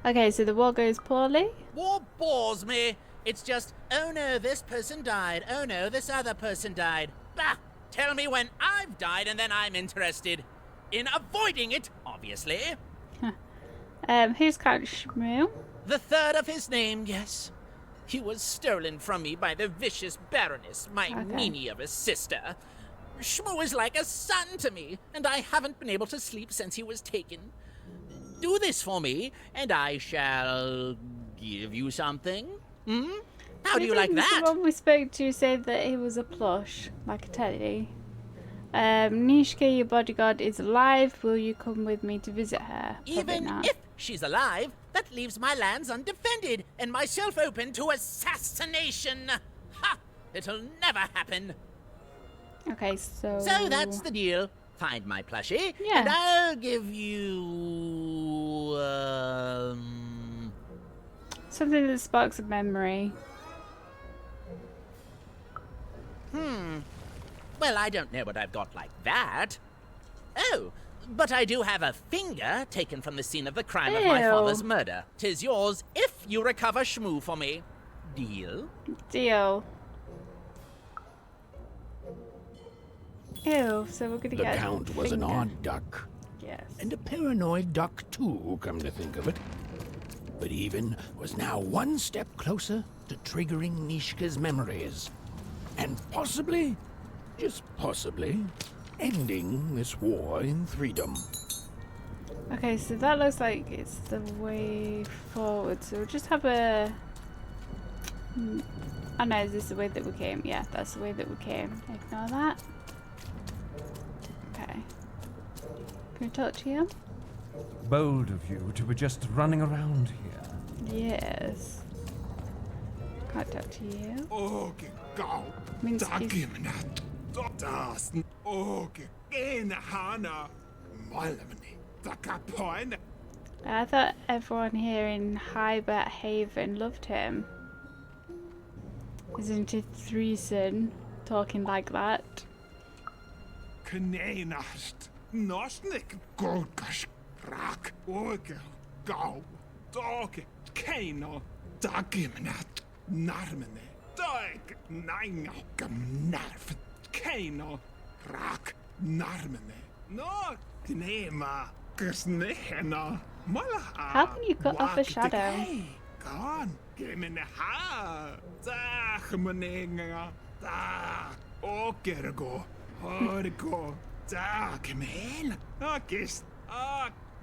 A: Okay, so the war goes poorly?
Q: War bores me. It's just, oh no, this person died. Oh no, this other person died. Bah! Tell me when I've died, and then I'm interested in avoiding it, obviously.
A: Who's Count Shmoo?
Q: The third of his name, yes. He was stolen from me by the vicious Baroness, my meanie of a sister. Shmoo is like a son to me, and I haven't been able to sleep since he was taken. Do this for me, and I shall give you something. How do you like that?
A: The one we spoke to said that he was a plush, like a teddy. Nishka, your bodyguard, is alive. Will you come with me to visit her?
Q: Even if she's alive, that leaves my lands undefended and myself open to assassination. Ha! It'll never happen.
A: Okay, so...
Q: So that's the deal. Find my plushie, and I'll give you...
A: something that sparks a memory.
Q: Well, I don't know what I've got like that. Oh, but I do have a finger taken from the scene of the crime of my father's murder. 'Tis yours if you recover Shmoo for me. Deal?
A: Deal. Ew, so we're gonna get
E: The Count was an odd duck.
A: Yes.
E: And a paranoid duck too, come to think of it. But Even was now one step closer to triggering Nishka's memories. And possibly, just possibly, ending this war in Threedom.
A: Okay, so that looks like it's the way forward. So we'll just have a... Oh no, is this the way that we came? Yeah, that's the way that we came. Ignore that. Okay. Can we talk to you?
R: Bold of you to be just running around here.
A: Yes. Can't talk to you.
F: Okay, go.
A: Minsky's... I thought everyone here in Hybert Haven loved him. Isn't it Threeson talking like that?
F: Knenast, nosnik, golkash, rak, orgel, go, dog, kano, dagimnat, narmene, dog, nanga, gamnarf, kano, rak, narmene, no, knema, kusnehena, mala.
A: How can you cut off a shadow?
F: Gone, gimme ha, zachmaninga, da, okergo. Orgo, da, Camille, Akis,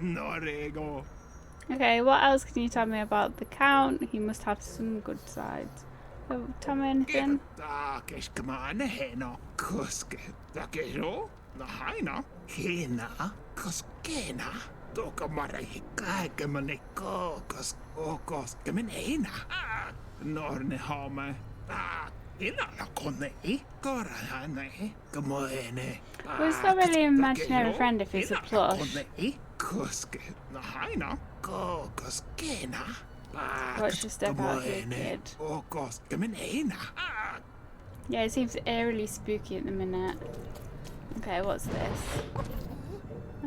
F: Norego.
A: Okay, what else can you tell me about the Count? He must have some good sides. So, tell me anything?
F: Da, Kishkamana, Heno, Kusk, da Kiro, the Hina, Kina, Kuskena, Dokamara, Hikamaniko, Kus, Okos, Kaminena, Norne Home, was
A: not really an imaginary friend if he's a plush. Watch your step out here, kid. Yeah, it seems eerily spooky at the minute. Okay, what's this?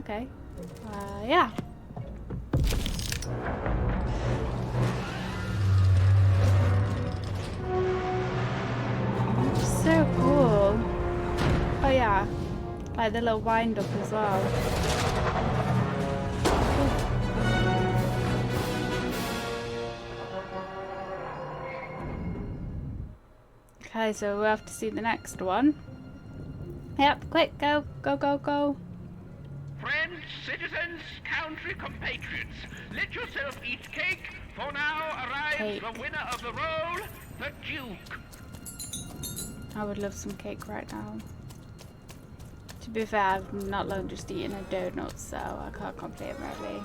A: Okay. Yeah. So cool. Oh yeah, like the little wind up as well. Okay, so we'll have to see the next one. Yep, quick, go, go, go, go.
N: Friends, citizens, country compatriots, let yourself eat cake, for now arrives the winner of the role, the Duke.
A: I would love some cake right now. To be fair, I've not long just eaten a donut, so I can't complain really.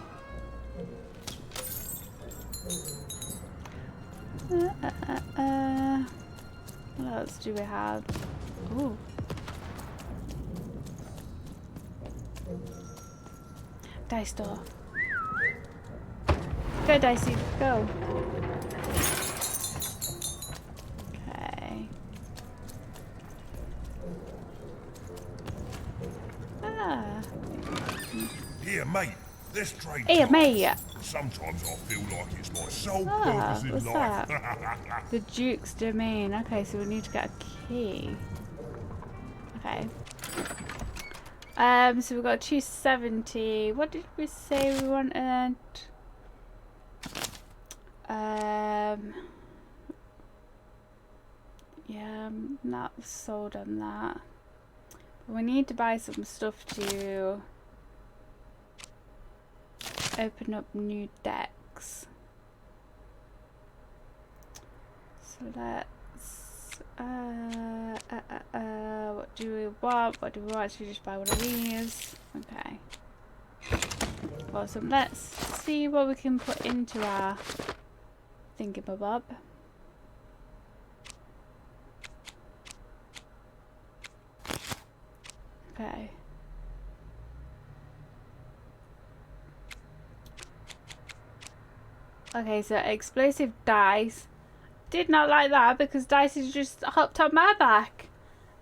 A: What else do we have? Ooh. Dice door. Go, Dicey, go. Okay.
F: Here, mate. Let's trade.
A: Here, mate.
F: Sometimes I feel like it's my sole
A: Ah,
F: purpose in
A: what's
F: life.
A: that? The Duke's domain. Okay, so we need to get a key. Okay. So we've got 270. What did we say we wanted? Yeah, I'm not sold on that. But we need to buy some stuff to open up new decks. So let's what do we want? What do we want? Should we just buy one of these? Okay. Awesome. Let's see what we can put into our thingamabob. Okay. Okay, so explosive dice. Did not like that because dice has just hopped on my back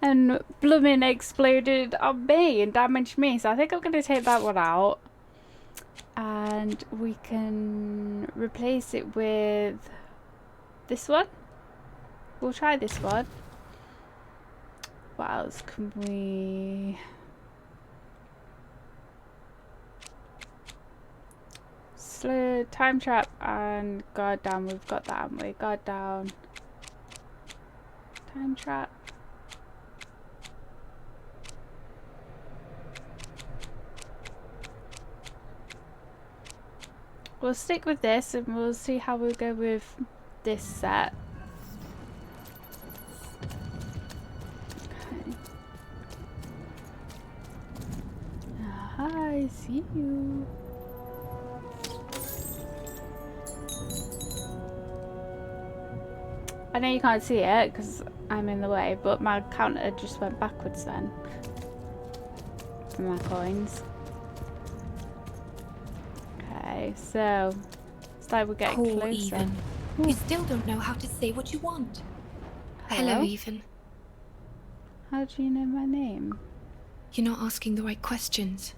A: and blooming exploded on me and damaged me. So I think I'm going to take that one out. And we can replace it with this one. We'll try this one. What else can we... Slow time trap and guard down. We've got that, haven't we? Guard down. Time trap. We'll stick with this and we'll see how we go with this set. Okay. I see you. I know you can't see it because I'm in the way, but my counter just went backwards then. For my coins. Okay, so it's like we're getting
S: Poor
A: closer.
S: Ethan. You still don't know how to say what you want. Hello, Ethan.
A: How do you know my name?
S: You're not asking the right questions.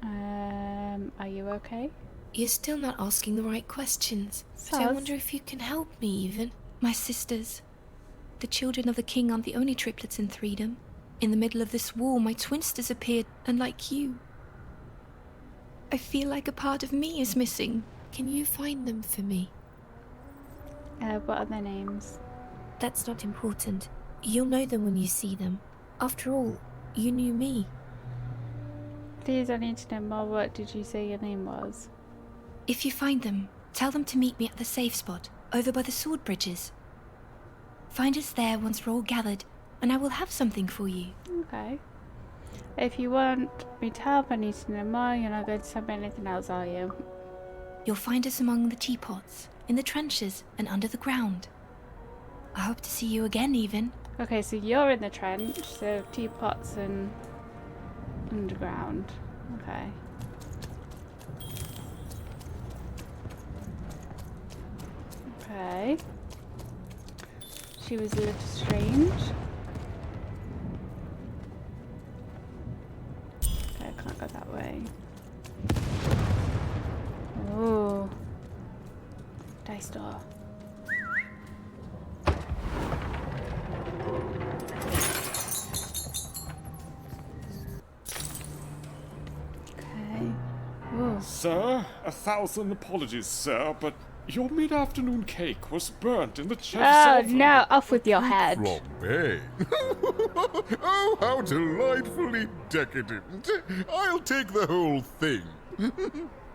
A: Are you okay?
S: You're still not asking the right questions. But I
A: Sus.
S: wonder if you can help me, Ethan. My sisters. The children of the king aren't the only triplets in Threedom. In the middle of this war, my twins disappeared, unlike you. I feel like a part of me is missing. Can you find them for me?
A: What are their names?
S: That's not important. You'll know them when you see them. After all, you knew me.
A: Please, I need to know more. What did you say your name was?
S: If you find them, tell them to meet me at the safe spot, over by the sword bridges. Find us there once we're all gathered, and I will have something for you.
A: Okay. If you want me to help, I need to know more. You're not going to tell me anything else, are you?
S: You'll find us among the teapots, in the trenches, and under the ground. I hope to see you again, Ethan.
A: Okay, so you're in the trench, so teapots and underground. Okay. Okay. She was a little strange. Okay, I can't go that way. Oh. Dice door. Okay. Oh.
T: Sir, 1,000 apologies, sir, but your mid-afternoon cake was burnt in the chef's
A: Oh
T: oven.
A: no, off with your head.
F: Hey. Oh, how delightfully decadent. I'll take the whole thing.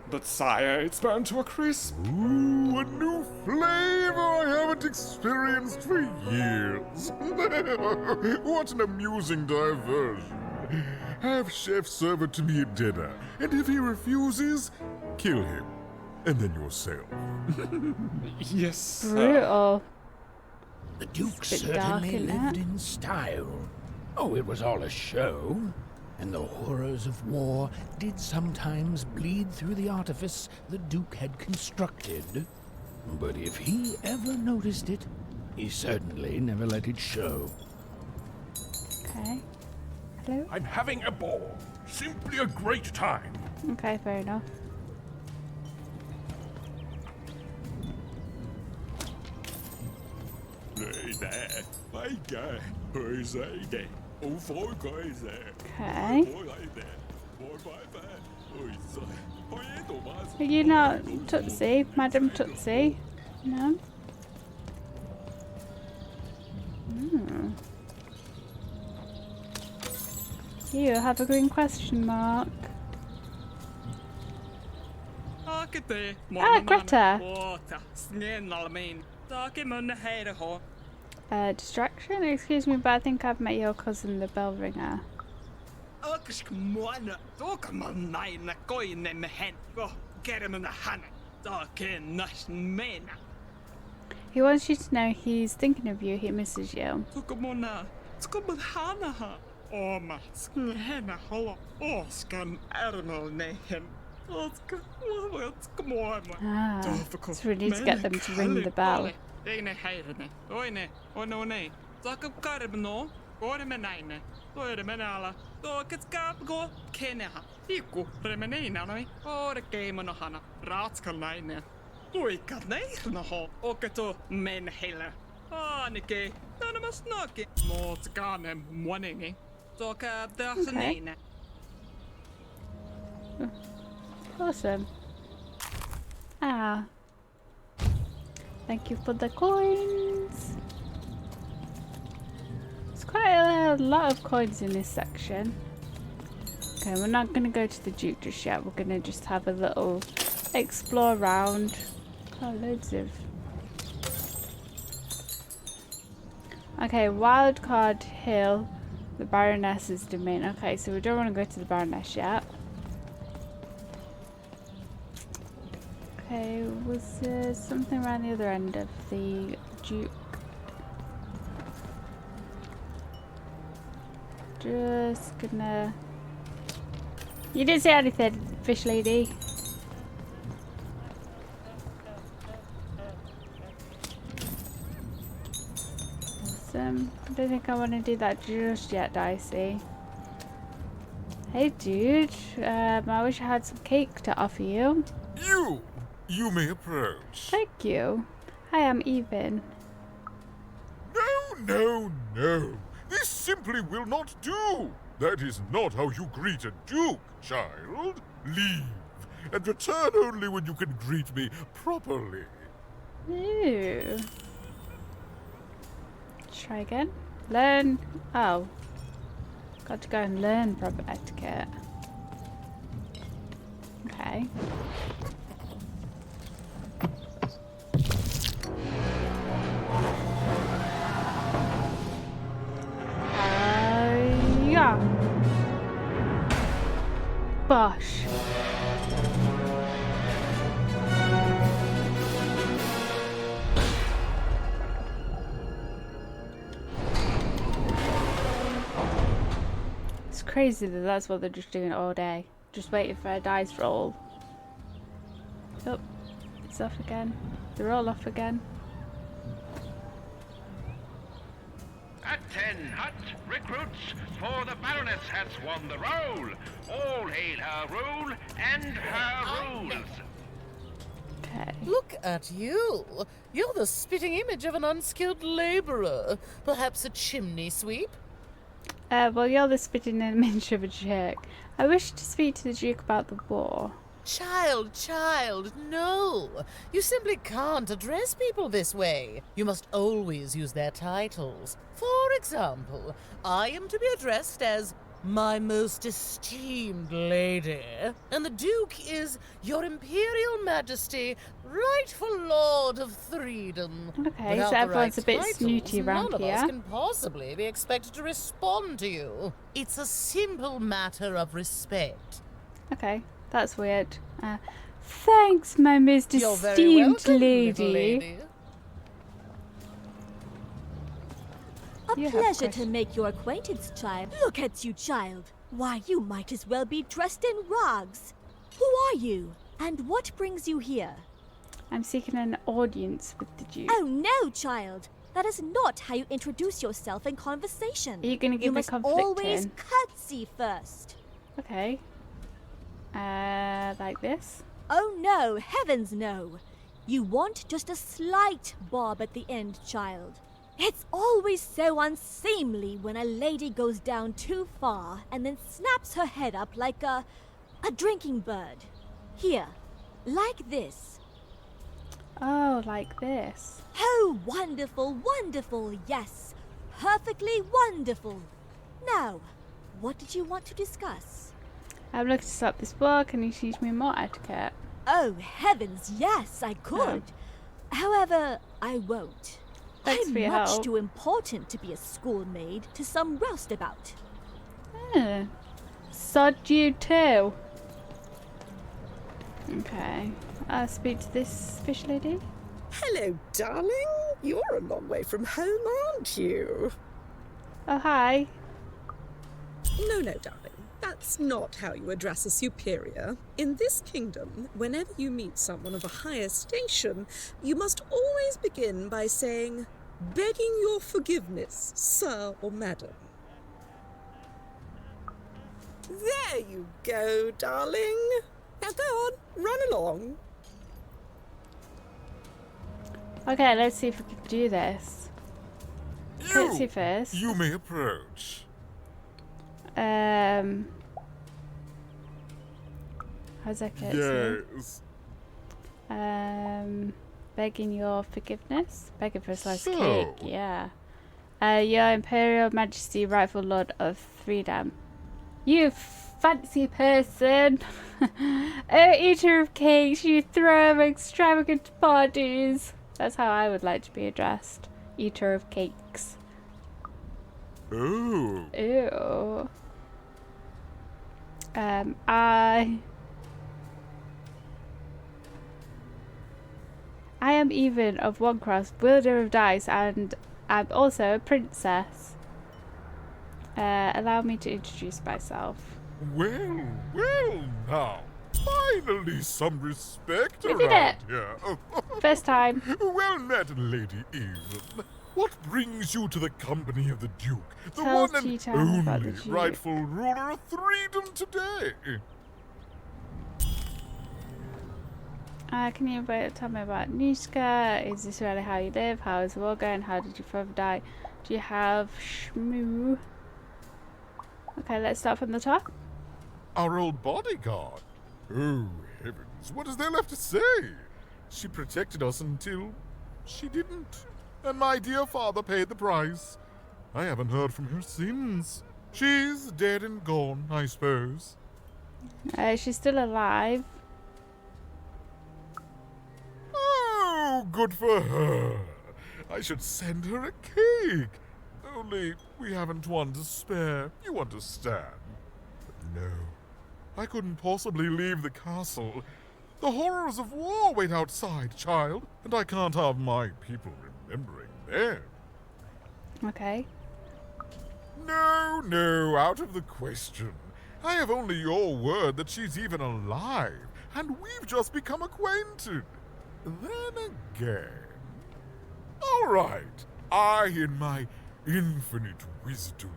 T: But sire, it's burned to a crisp.
F: Ooh, a new flavor I haven't experienced for years. What an amusing diversion. Have Chef serve it to me at dinner, and if he refuses, kill him. And then yourself.
T: Yes, sir.
A: Brutal.
E: The Duke
A: It's a bit dark,
E: certainly
A: isn't
E: lived
A: it?
E: in style. Oh, it was all a show. And the horrors of war did sometimes bleed through the artifice the Duke had constructed. But if he ever noticed it, he certainly never let it show.
A: Okay. Hello?
F: I'm having a ball. Simply a great time.
A: Okay, fair enough.
F: Hey there, my guy, who's that?
A: Okay. Are you not Tootsie, Madam Tootsie? No? Hmm. You have a green question mark. Ah, Greta! Distraction? Excuse me, but I think I've met your cousin, the bell ringer. He wants you to know he's thinking of you, he misses you. Ah, so we need to get them to ring the bell. Okay. Awesome. Ah. Thank you for the coins. There's quite a lot of coins in this section. Okay, we're not going to go to the Duke just yet. We're going to just have a little explore around. Oh, loads of... Okay, Wildcard Hill, the Baroness's domain. Okay, so we don't want to go to the Baroness yet. Okay, was there something around the other end of the Duke? Just gonna... You didn't say anything, fish lady. Awesome. I don't think I want to do that just yet, Dicey. Hey dude, I wish I had some cake to offer you.
F: You may approach.
A: Thank you. Hi, I'm Even.
F: No. This simply will not do. That is not how you greet a duke, child. Leave, and return only when you can greet me properly.
A: Ew. Try again. Learn. Oh. Got to go and learn proper etiquette. Okay. Yeah. Bosh. It's crazy that that's what they're just doing all day. Just waiting for a dice roll. Oh, it's off again. They're all off again.
N: At 10 hut, recruits, for the Baroness has won the roll. All hail her rule and her rules.
A: Okay.
G: Look at you. You're the spitting image of an unskilled labourer. Perhaps a chimney sweep?
A: Well, you're the spitting image of a jerk. I wish to speak to the Duke about the war.
G: Child, no. You simply can't address people this way. You must always use their titles. For example, I am to be addressed as my most esteemed lady, and the Duke is Your Imperial Majesty, rightful Lord of Threedom.
A: Okay, so everyone's a bit snooty around
G: none
A: here.
G: of us can possibly be expected to respond to you. It's a simple matter of respect.
A: Okay, that's weird. Thanks, my most
G: You're very
A: esteemed
G: welcome, little
A: lady.
G: lady.
U: A pleasure to make your acquaintance, child. Look at you, child. Why, you might as well be dressed in rags. Who are you? And what brings you here?
A: I'm seeking an audience with the Duke.
U: Oh no, child. That is not how you introduce yourself in conversation.
A: Are you going to give me
U: must
A: conflict
U: always
A: in?
U: curtsy first.
A: Okay. Like this?
U: Oh no, heavens no. You want just a slight bob at the end, child. It's always so unseemly when a lady goes down too far and then snaps her head up like a drinking bird. Here, like this.
A: Oh, like this.
U: Oh, wonderful, wonderful, yes. Perfectly wonderful. Now, what did you want to discuss?
A: I'm looking to stop this war. Can you teach me more etiquette?
U: Oh, heavens, yes, I could. However, I won't.
A: Thanks
U: I'm
A: for your
U: much
A: help.
U: too important to be a schoolmaid to some roustabout.
A: Sod you too. Okay. I'll speak to this fish lady.
H: Hello, darling. You're a long way from home, aren't you?
A: Oh, hi.
H: No, darling. That's not how you address a superior. In this kingdom, whenever you meet someone of a higher station, you must always begin by saying, "Begging your forgiveness, sir or madam." There you go, darling. Now go on, run along.
A: Okay, let's see if we can do this. Curtsy first.
F: You may approach.
A: How's that curtsy?
F: Yes.
A: Begging your forgiveness. Begging for a slice of
F: So-
A: cake. Yeah. Your Imperial Majesty, rightful Lord of Threedom. You fancy person. Eater of cakes. You throw extravagant parties. That's how I would like to be addressed. Eater of cakes.
F: Oh.
A: Ew. I am even of one cross, wielder of dice, and I'm also a princess. Allow me to introduce myself.
F: Well now. Finally some respect
A: We did
F: around
A: it.
F: here.
A: First time.
F: Well met, Lady Eve. What brings you to the company of the Duke? The
A: Tell
F: one and
A: Tea-Time about the
F: only
A: Duke.
F: rightful ruler of Threedom today.
A: Can you tell me about Nishka? Is this really how you live? How is the war going? How did your father die? Do you have shmoo? Okay, let's start from the top.
F: Our old bodyguard. Oh, heavens, what is there left to say? She protected us until she didn't. And my dear father paid the price. I haven't heard from her since. She's dead and gone, I suppose.
A: She's still alive.
F: Oh, good for her. I should send her a cake. Only we haven't one to spare, you understand. But no, I couldn't possibly leave the castle. The horrors of war wait outside, child, and I can't have my people remembering them.
A: Okay.
F: No, out of the question. I have only your word that she's even alive, and we've just become acquainted. Then again... All right, I, in my infinite wisdom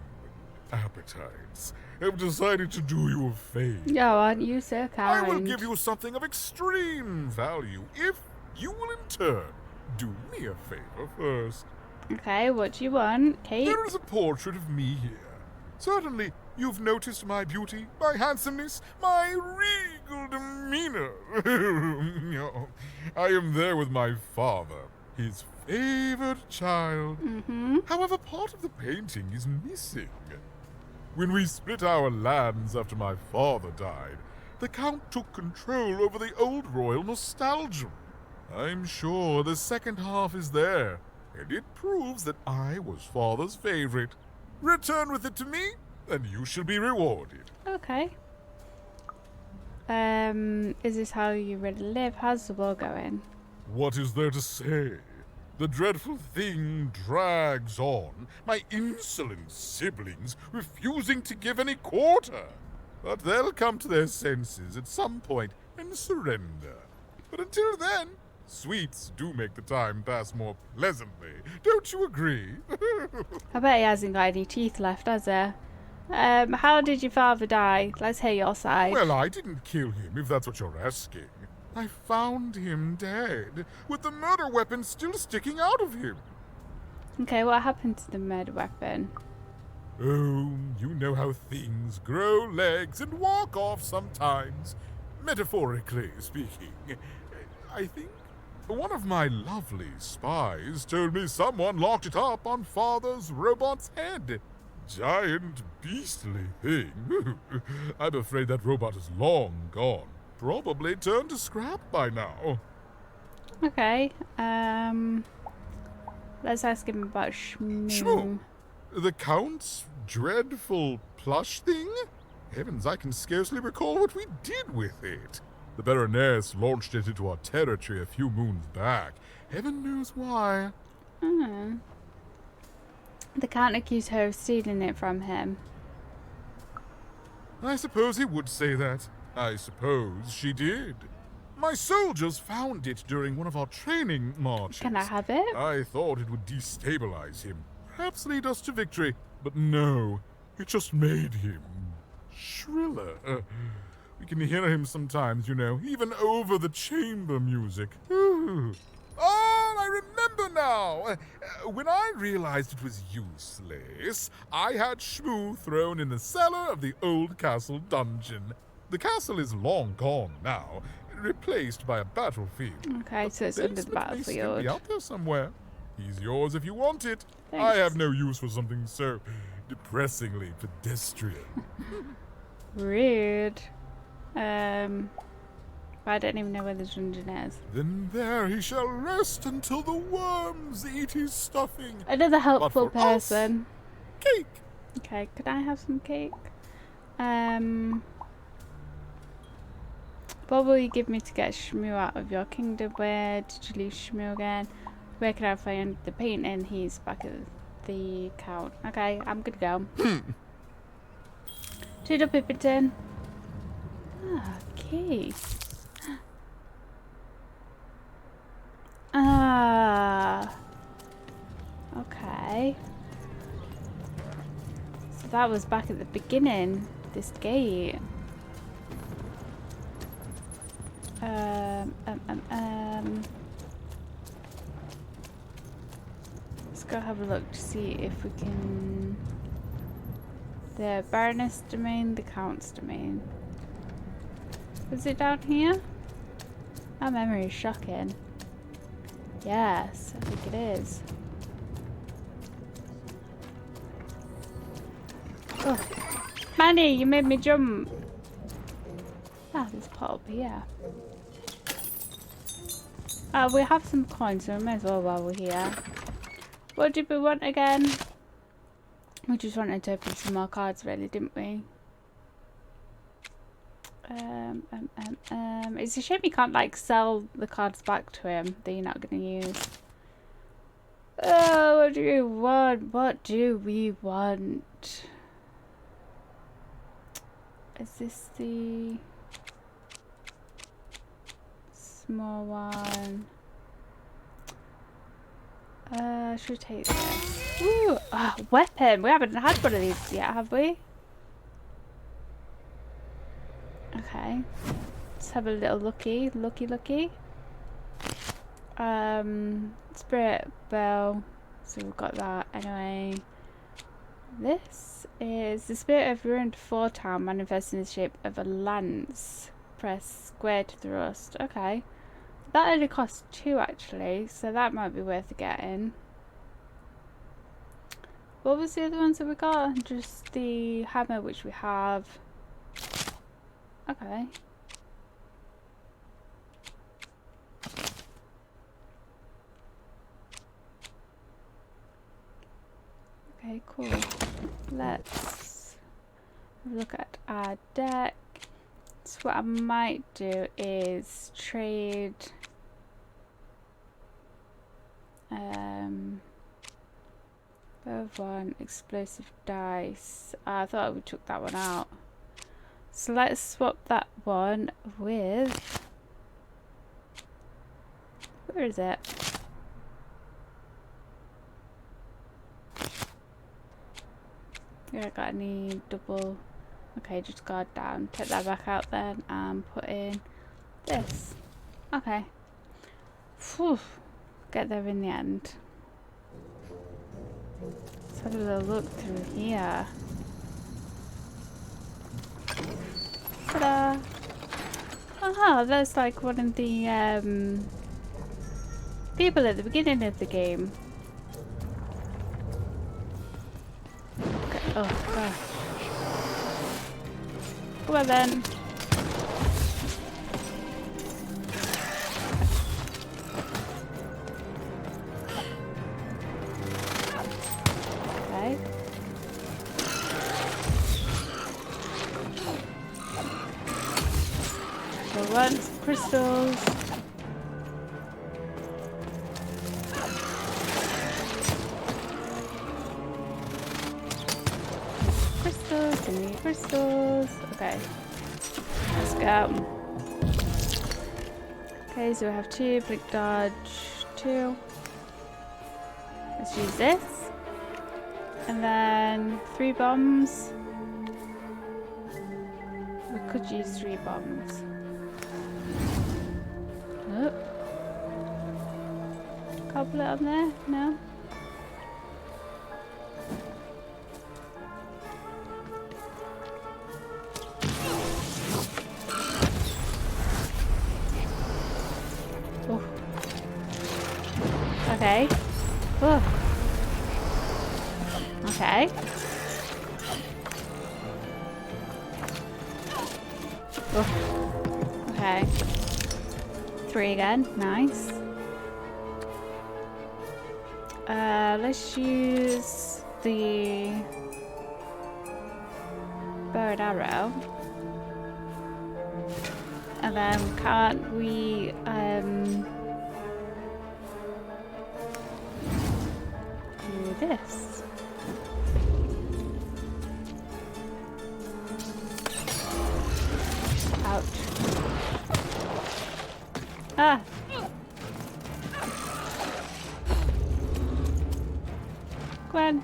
F: and appetites, have decided to do you a favor.
A: Oh, aren't you so kind?
F: I will give you something of extreme value if you will in turn do me a favor first.
A: Okay, what do you want? Cake?
F: There is a portrait of me here. Certainly, you've noticed my beauty, my handsomeness, my regal demeanor. I am there with my father, his favored child. However, part of the painting is missing. When we split our lands after my father died, the Count took control over the old royal nostalgia. I'm sure the second half is there, and it proves that I was father's favorite. Return with it to me, and you shall be rewarded.
A: Okay. Is this how you really live? How's the war going?
F: What is there to say? The dreadful thing drags on, my insolent siblings refusing to give any quarter. But they'll come to their senses at some point and surrender. But until then, sweets do make the time pass more pleasantly. Don't you agree?
A: I bet he hasn't got any teeth left, has he? How did your father die? Let's hear your side.
F: Well, I didn't kill him, if that's what you're asking. I found him dead, with the murder weapon still sticking out of him.
A: Okay, what happened to the murder weapon?
D: Oh, you know how things grow legs and walk off sometimes. Metaphorically speaking. I think one of my lovely spies told me someone locked it up on Father's robot's head. Giant, beastly thing. I'm afraid that robot is long gone. Probably turned to scrap by now.
A: Okay, let's ask him about Shmoo.
D: Shmoo? The Count's dreadful plush thing? Heavens, I can scarcely recall what we did with it. The Baroness launched it into our territory a few moons back. Heaven knows why.
A: The Count accused her of stealing it from him.
D: I suppose he would say that. I suppose she did. My soldiers found it during one of our training marches.
A: Can I have it?
D: I thought it would destabilize him, perhaps lead us to victory. But no, it just made him shriller. We can hear him sometimes, you know, even over the chamber music. Oh, I remember now. When I realized it was useless, I had Shmoo thrown in the cellar of the old castle dungeon. The castle is long gone now, replaced by a battlefield.
A: Okay, so it's under the battlefield.
D: May still be out there somewhere. He's yours if you want it.
A: Thanks.
D: I have no use for something so depressingly pedestrian.
A: Rude. But I don't even know where the dungeon is.
D: Then there he shall rest until the worms eat his stuffing.
A: Another helpful
D: But for us,
A: person.
D: cake.
A: Okay, could I have some cake? What will you give me to get Shmoo out of your kingdom? Where did you leave Shmoo again? Where can I find the painting? He's back at the Count. Okay, I'm good to go. Toodle Pipperton. Okay. Okay. So that was back at the beginning, this gate. Let's go have a look to see if we can... The Baroness domain, the Count's domain. Was it down here? Our memory is shocking. Yes, I think it is. Oh, Manny, you made me jump. Ah, there's a pot up here. We have some coins, so we may as well while we're here. What did we want again? We just wanted to open some more cards, really, didn't we? It's a shame you can't like sell the cards back to him that you're not going to use. Oh, what do you want? What do we want? Is this the small one? Should we take this? Ooh, weapon! We haven't had one of these yet, have we? Okay. Let's have a little looky. Spirit Bell. So we've got that anyway. This is the Spirit of Ruined Foretown manifests in the shape of a lance. Press square to thrust. Okay. That only costs 2 actually, so that might be worth getting. What was the other ones that we got? Just the hammer, which we have. Okay. Okay, cool. Let's look at our deck. So what I might do is trade both one explosive dice. I thought we took that one out. So let's swap that one with, where is it? Yeah, I got any double. Okay, just guard down. Take that back out then and put in this. Okay. Whew. Get there in the end. Let's have a little look through here. Ta-da! Aha, that's like one of the people at the beginning of the game. Okay. Oh gosh. Come on then. Okay. So once crystals. Crystals, give me crystals. Okay. Let's go. Okay, so we have 2, blink dodge, 2. Let's use this. And then 3 bombs. We could use 3 bombs. Oh. Can't put it on there? No? Oh. Okay. Oh. Okay. Oh. Okay. 3 again. Nice. Let's use the bow and arrow. And then can't we do this? Ouch. Ah! Gwen.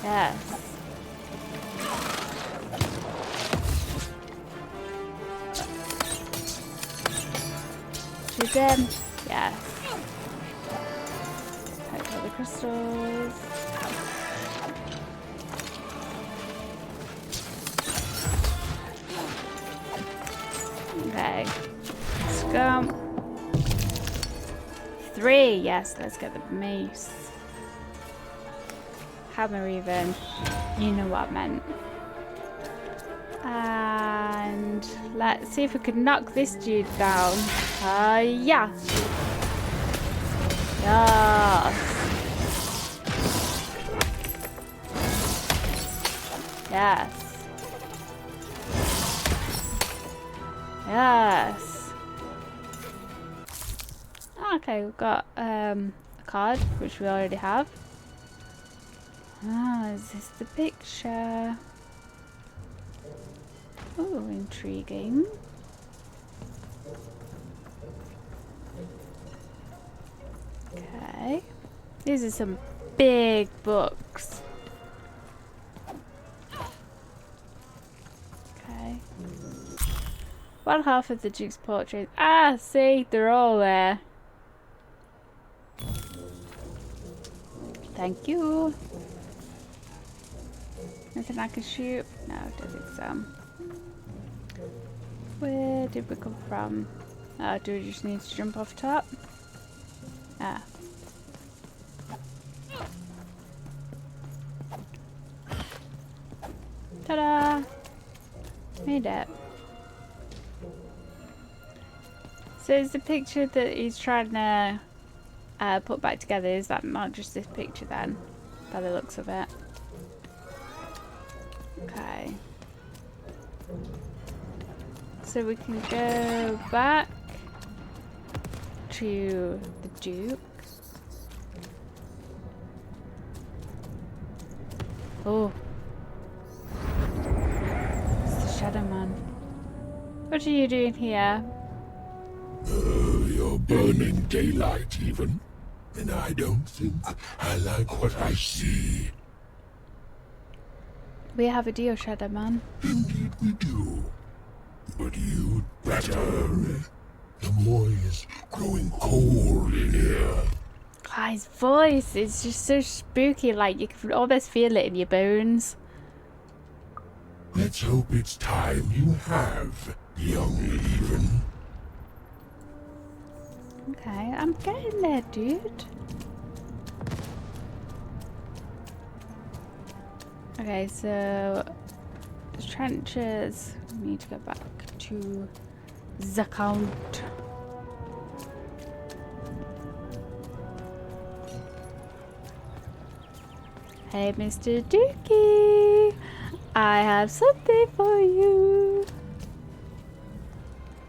A: Yes. Shoot them. Yes. Take all the crystals. Okay. Let's go. 3. Yes, let's get the mace. Hammer even. You know what I meant. And let's see if we can knock this dude down. Yeah. Yes. Yes. Yes. Okay, we've got a card, which we already have. Ah, is this the picture? Oh, intriguing. Okay. These are some big books. Okay. One half of the Duke's portrait. Ah, see, they're all there. Thank you. Nothing I can shoot? No, I don't think so. Where did we come from? Oh, do we just need to jump off top? Ah. Ta-da! Made it. So is the picture that he's trying to put back together, is that not just this picture then? By the looks of it. Okay. So we can go back to the Duke. Oh. It's the Shadowman. What are you doing here?
F: You're burning daylight even, and I don't think I like what I see.
A: We have a deal, Shadowman.
F: Indeed we do. But you'd better. The moor is growing cold in here.
A: God, his voice is just so spooky, like you can almost feel it in your bones.
F: Let's hope it's time you have, young Even.
A: Okay, I'm getting there, dude. Okay, so the trenches. We need to go back to the count. Hey, Mr. Dookie, I have something for you.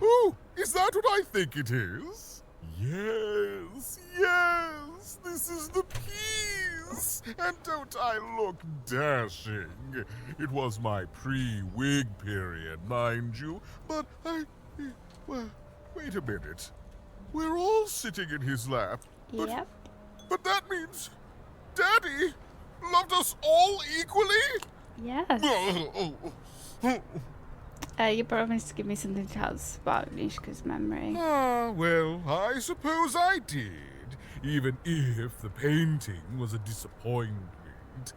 D: Oh, is that what I think it is? Yes, yes, this is the piece. And don't I look dashing? It was my pre-wig period, mind you, but well, wait a minute. We're all sitting in his lap.
A: Yep.
D: But that means Daddy loved us all equally?
A: Yes. You promised to give me something to help spark Nishka's memory.
D: Ah, well, I suppose I did. Even if the painting was a disappointment.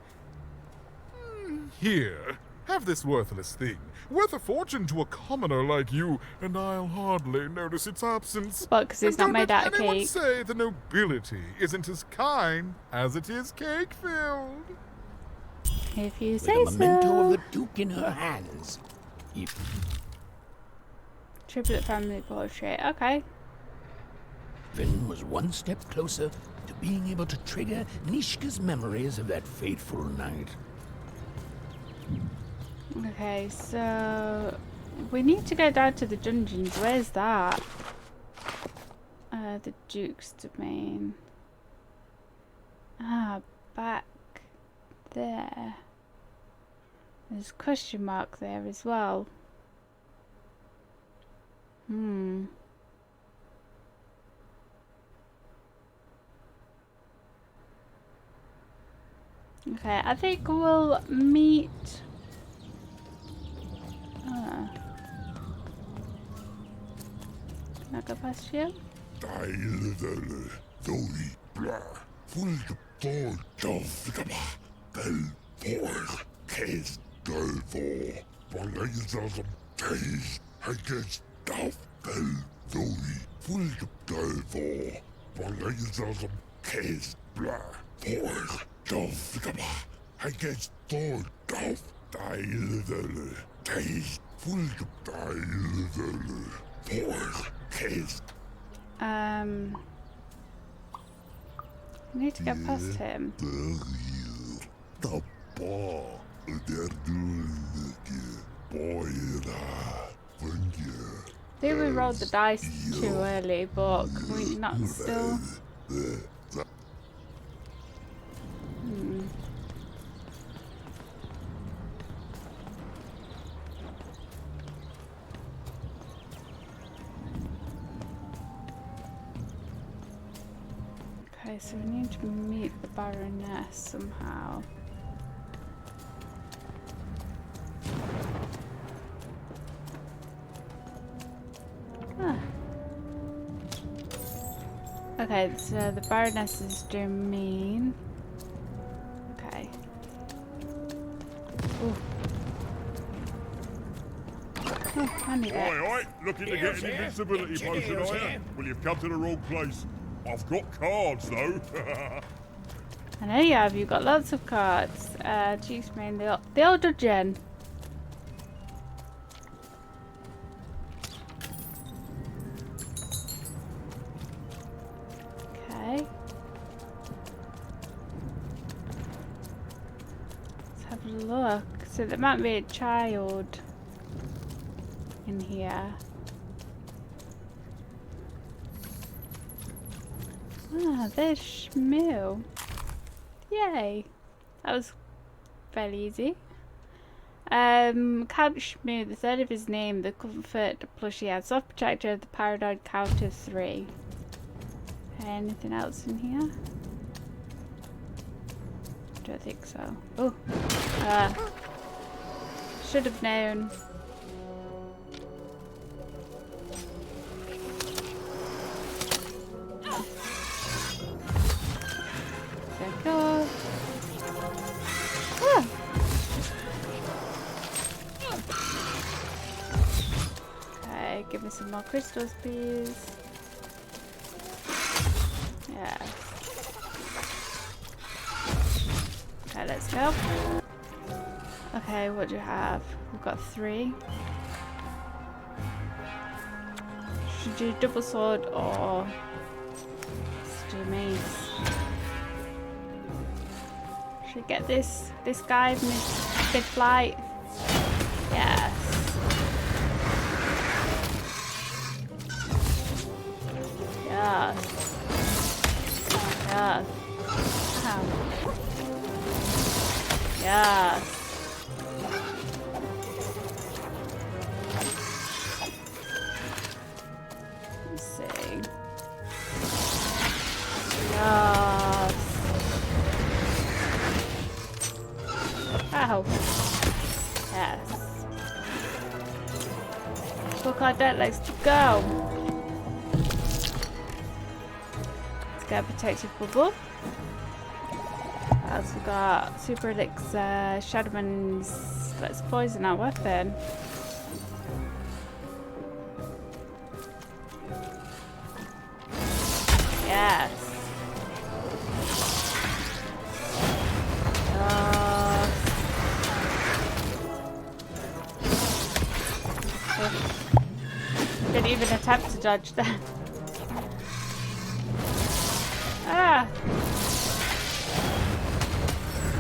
D: Here, have this worthless thing. Worth a fortune to a commoner like you, and I'll hardly notice its absence.
A: But because it's not made out of
D: cake. Don't let anyone say the nobility isn't as kind as it is cake-filled.
A: If you
E: With
A: say
E: the memento
A: so.
E: of the Duke in her hands.
A: Triplet family portrait. Okay.
E: Finn was one step closer to being able to trigger Nishka's memories of that fateful night.
A: Okay, so we need to go down to the dungeons. Where's that? The Duke's domain. Ah, back there. There's a question mark there as well. Okay, I think we'll meet. Can I go past you? I need to get past him. I think we rolled the dice too early, but can we not still? Okay, so we need to meet the Baroness somehow. Okay, so the Baroness's domain. Okay. Ooh. Oh, handy bits.
F: Oi, looking to get an invincibility potion, are you? Well, you've come to the wrong place. I've got cards, though.
A: I know you have. You've got lots of cards. Chief's main, the old dungeon. Okay. Let's have a look. So there might be a child in here. Ah, there's Shmoo. Yay. That was fairly easy. Count Shmoo, the third of his name, the comfort plushie had soft protector of the paranoid count of 3. Anything else in here? Don't think so. Oh. Should have known. give me some more crystals, please. Yes. Okay, let's go. Okay, what do you have? We've got 3. Should do double sword or let's do mace. Should get this guy mid-flight. Yes. Yes. Yes. Ow. Yes. Let's see. Yes. Ow. Yes. Look how that likes to go. Let's get a protective bubble. Also got super elixir, Shadowman's. Let's poison our weapon. Yes. Didn't even attempt to dodge that. Ah.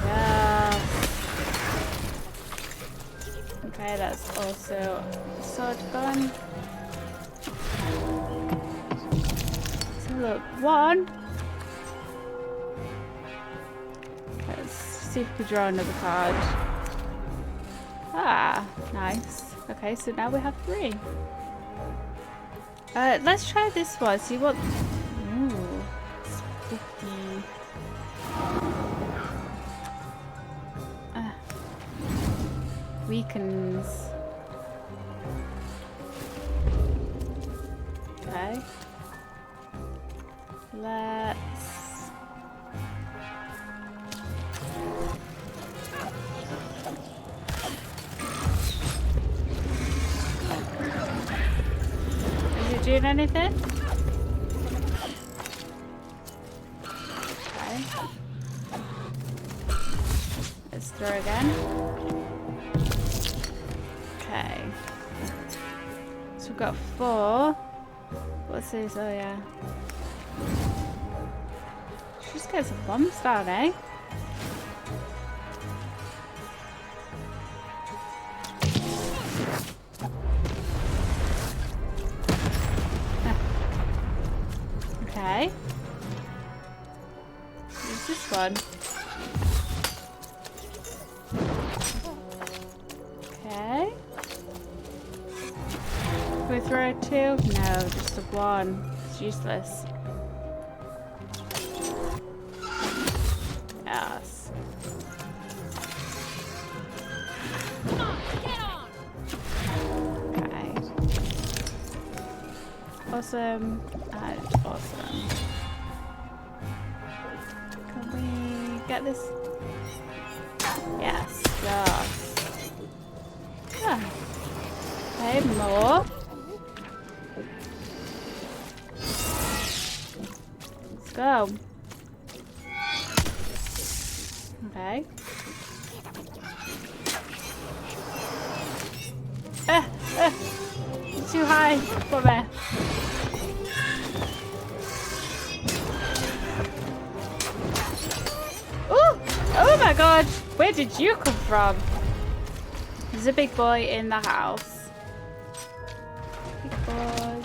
A: Yeah. Okay, that's also sword gun. So look, 1. Let's see if we can draw another card. Ah, nice. Okay, so now we have 3. Let's try this one. See what. Ooh, spooky. Weakens. Okay. Let's. Is it doing anything? Okay. Let's throw again. Okay. So we've got 4. What's this? Oh yeah. Just get some bombs down, eh? Okay. What's this one? Okay. Can we throw a 2? No, just a 1. It's useless. Yes. Okay. Awesome. And awesome. Can we get this? Yes. Yes. Yeah. Okay, more. Let's go. Okay. It's too high for me. Ooh! Oh my god! Where did you come from? There's a big boy in the house. Big boy.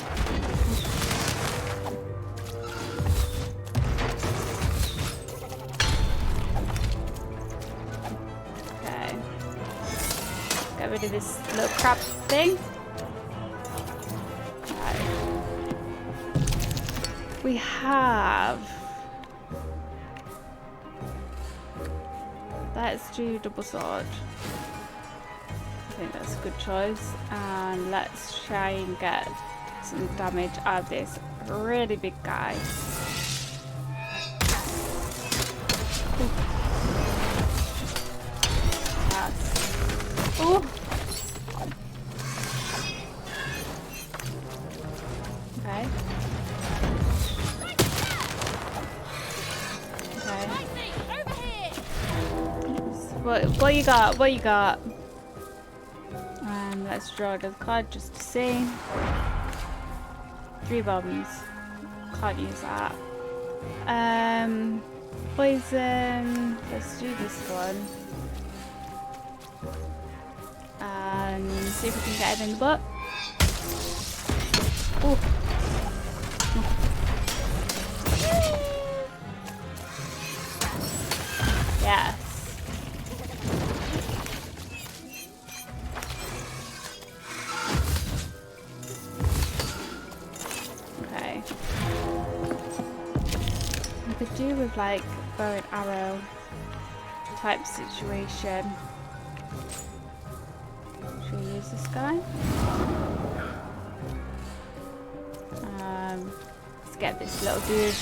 A: Okay. Get rid of this little crab thing. Right. We have. Let's do double sword. I think that's a good choice. And let's try and get some damage out of this really big guy. Ooh. Yes. Ooh. What you got? What you got? And let's draw another card just to see. 3 bombs. Can't use that. Poison. Let's do this one. And see if we can get it in the butt. Ooh. Yes. Okay. We could do with like bow and arrow type situation. Should we use this guy? Let's get this little dude.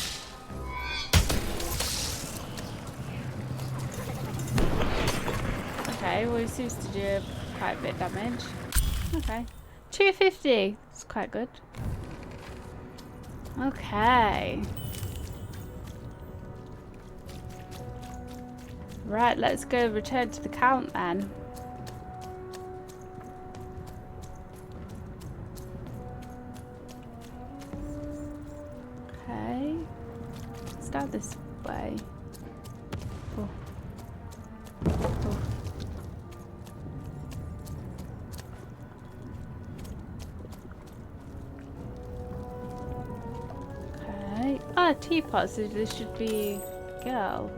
A: Okay, well, he seems to do quite a bit of damage. Okay. 250! That's quite good. Okay. Right, let's go return to the count then. Okay. Let's start this way. Oh. Oh. Okay. Ah, teapot, so this should be girl.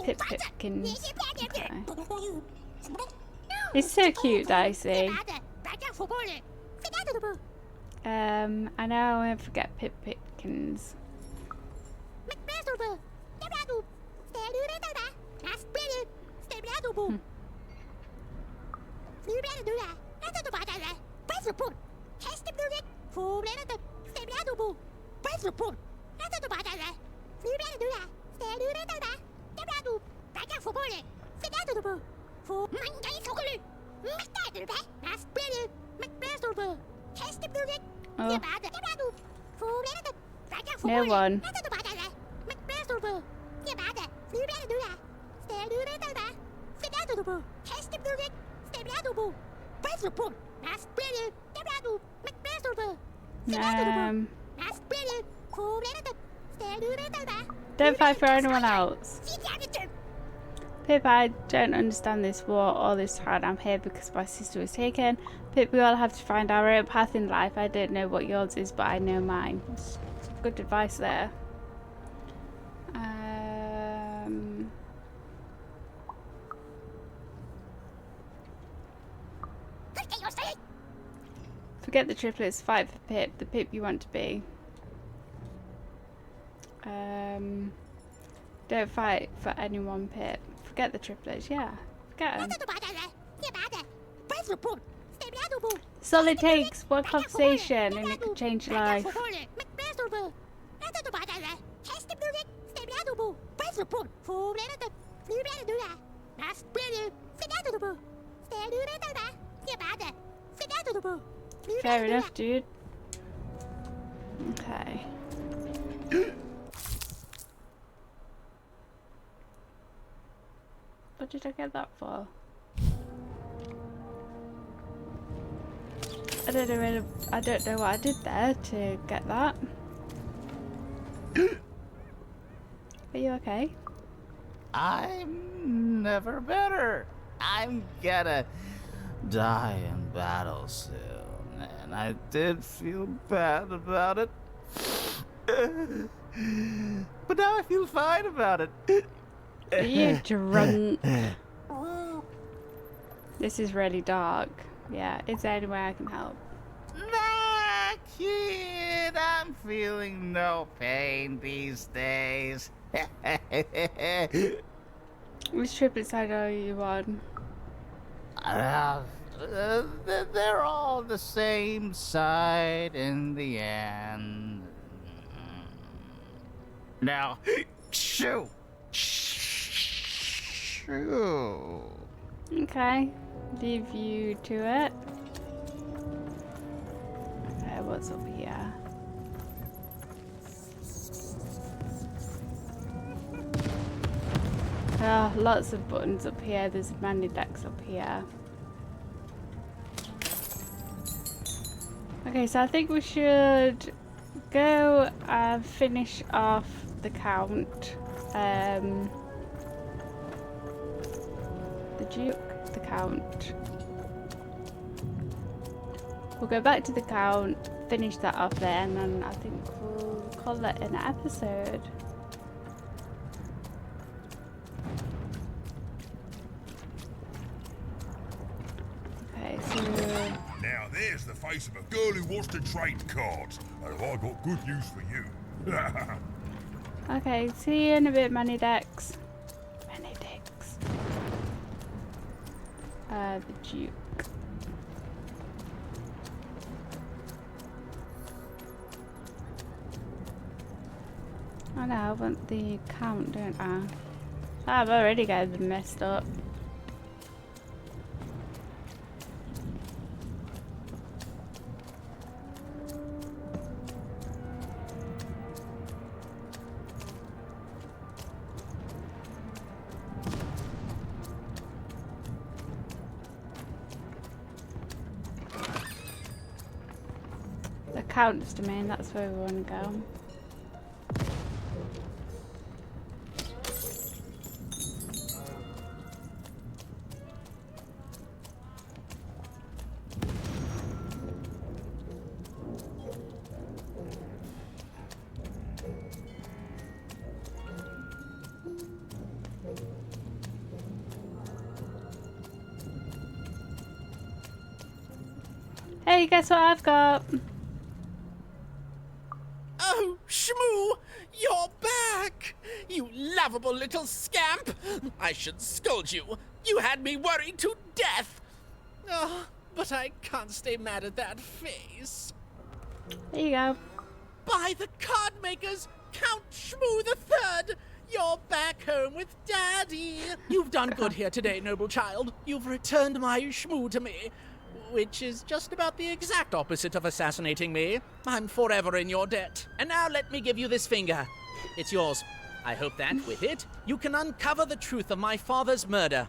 A: Pipkins. Okay. It's so cute, Dicey. I know I won't forget Pipkins. Oh. No one. Don't fight for anyone else. Pip, I don't understand this war or this town. I'm here because my sister was taken. Pip, we all have to find our own path in life. I don't know what yours is, but I know mine. It's good advice there. Forget the triplets, fight for Pip, the Pip you want to be. Don't fight for anyone, Pip. Forget the triplets, yeah. Forget them. That's all it takes, one conversation, and it could change your life. Fair enough, dude. Okay. What did I get that for? I don't know what I did there to get that. Are you okay?
I: I'm never better. I'm gonna die in battle soon, and I did feel bad about it. But now I feel fine about it.
A: Are you drunk? This is really dark. Yeah, is there any way I can help?
I: Nah, kid, I'm feeling no pain these days.
A: Which triplets side are you on?
I: They're all the same side in the end. Now, shoo! Shoo!
A: Okay, leave you to it. Okay, what's up here. Oh, lots of buttons up here. There's many decks up here. Okay, so I think we should go and finish off the count. The Duke, the count. We'll go back to the count, finish that off there, and then I think we'll call that an episode. Okay, so...
F: Now there's the face of a girl who wants to trade cards, and I got good news for you.
A: Okay, see you in a bit, Many Decks. Many Decks. The Duke. I know, I want the count, don't I? I've already got them messed up. The count's domain, that's where we want to go. Hey, guess what I've got?
Q: Oh, Shmoo! You're back! You lovable little scamp! I should scold you. You had me worried to death! Oh, but I can't stay mad at that face.
A: There you go.
Q: By the card makers, Count Shmoo the Third! You're back home with Daddy! You've done good here today, noble child. You've returned my Shmoo to me. Which is just about the exact opposite of assassinating me. I'm forever in your debt. And now let me give you this finger. It's yours. I hope that, with it, you can uncover the truth of my father's murder.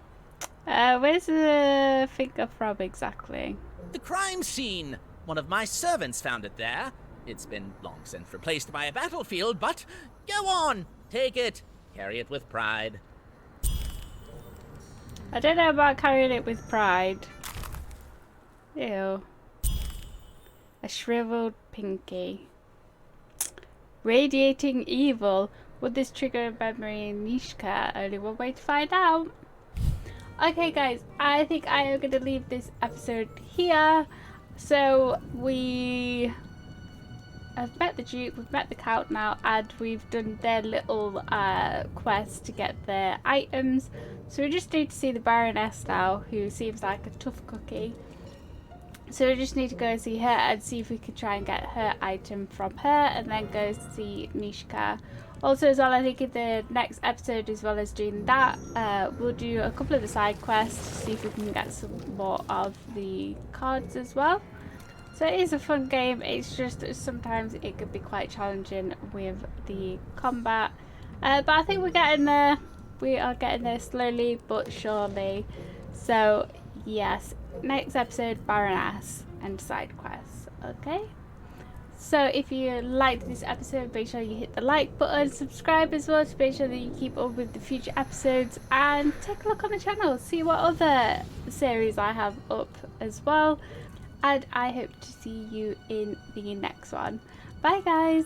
A: Where's the finger from exactly?
Q: The crime scene. One of my servants found it there. It's been long since replaced by a battlefield, but go on. Take it. Carry it with pride.
A: I don't know about carrying it with pride. Ew. A shriveled pinky. Radiating evil. Would this trigger a memory in Nishka? Only one way to find out. Okay guys, I think I am going to leave this episode here. So we have met the Duke, we've met the Count now, and we've done their little quest to get their items. So we just need to see the Baroness now, who seems like a tough cookie. So we just need to go and see her and see if we can try and get her item from her, and then go see Nishka. Also as well, I think in the next episode, as well as doing that, we'll do a couple of the side quests to see if we can get some more of the cards as well. So it is a fun game, it's just sometimes it could be quite challenging with the combat. But I think we're getting there. We are getting there slowly but surely. So yes, next episode, Baroness and side quests. Okay, so if you liked this episode, make sure you hit the like button, subscribe as well to make sure that you keep up with the future episodes, and take a look on the channel, see what other series I have up as well. And I hope to see you in the next one. Bye guys.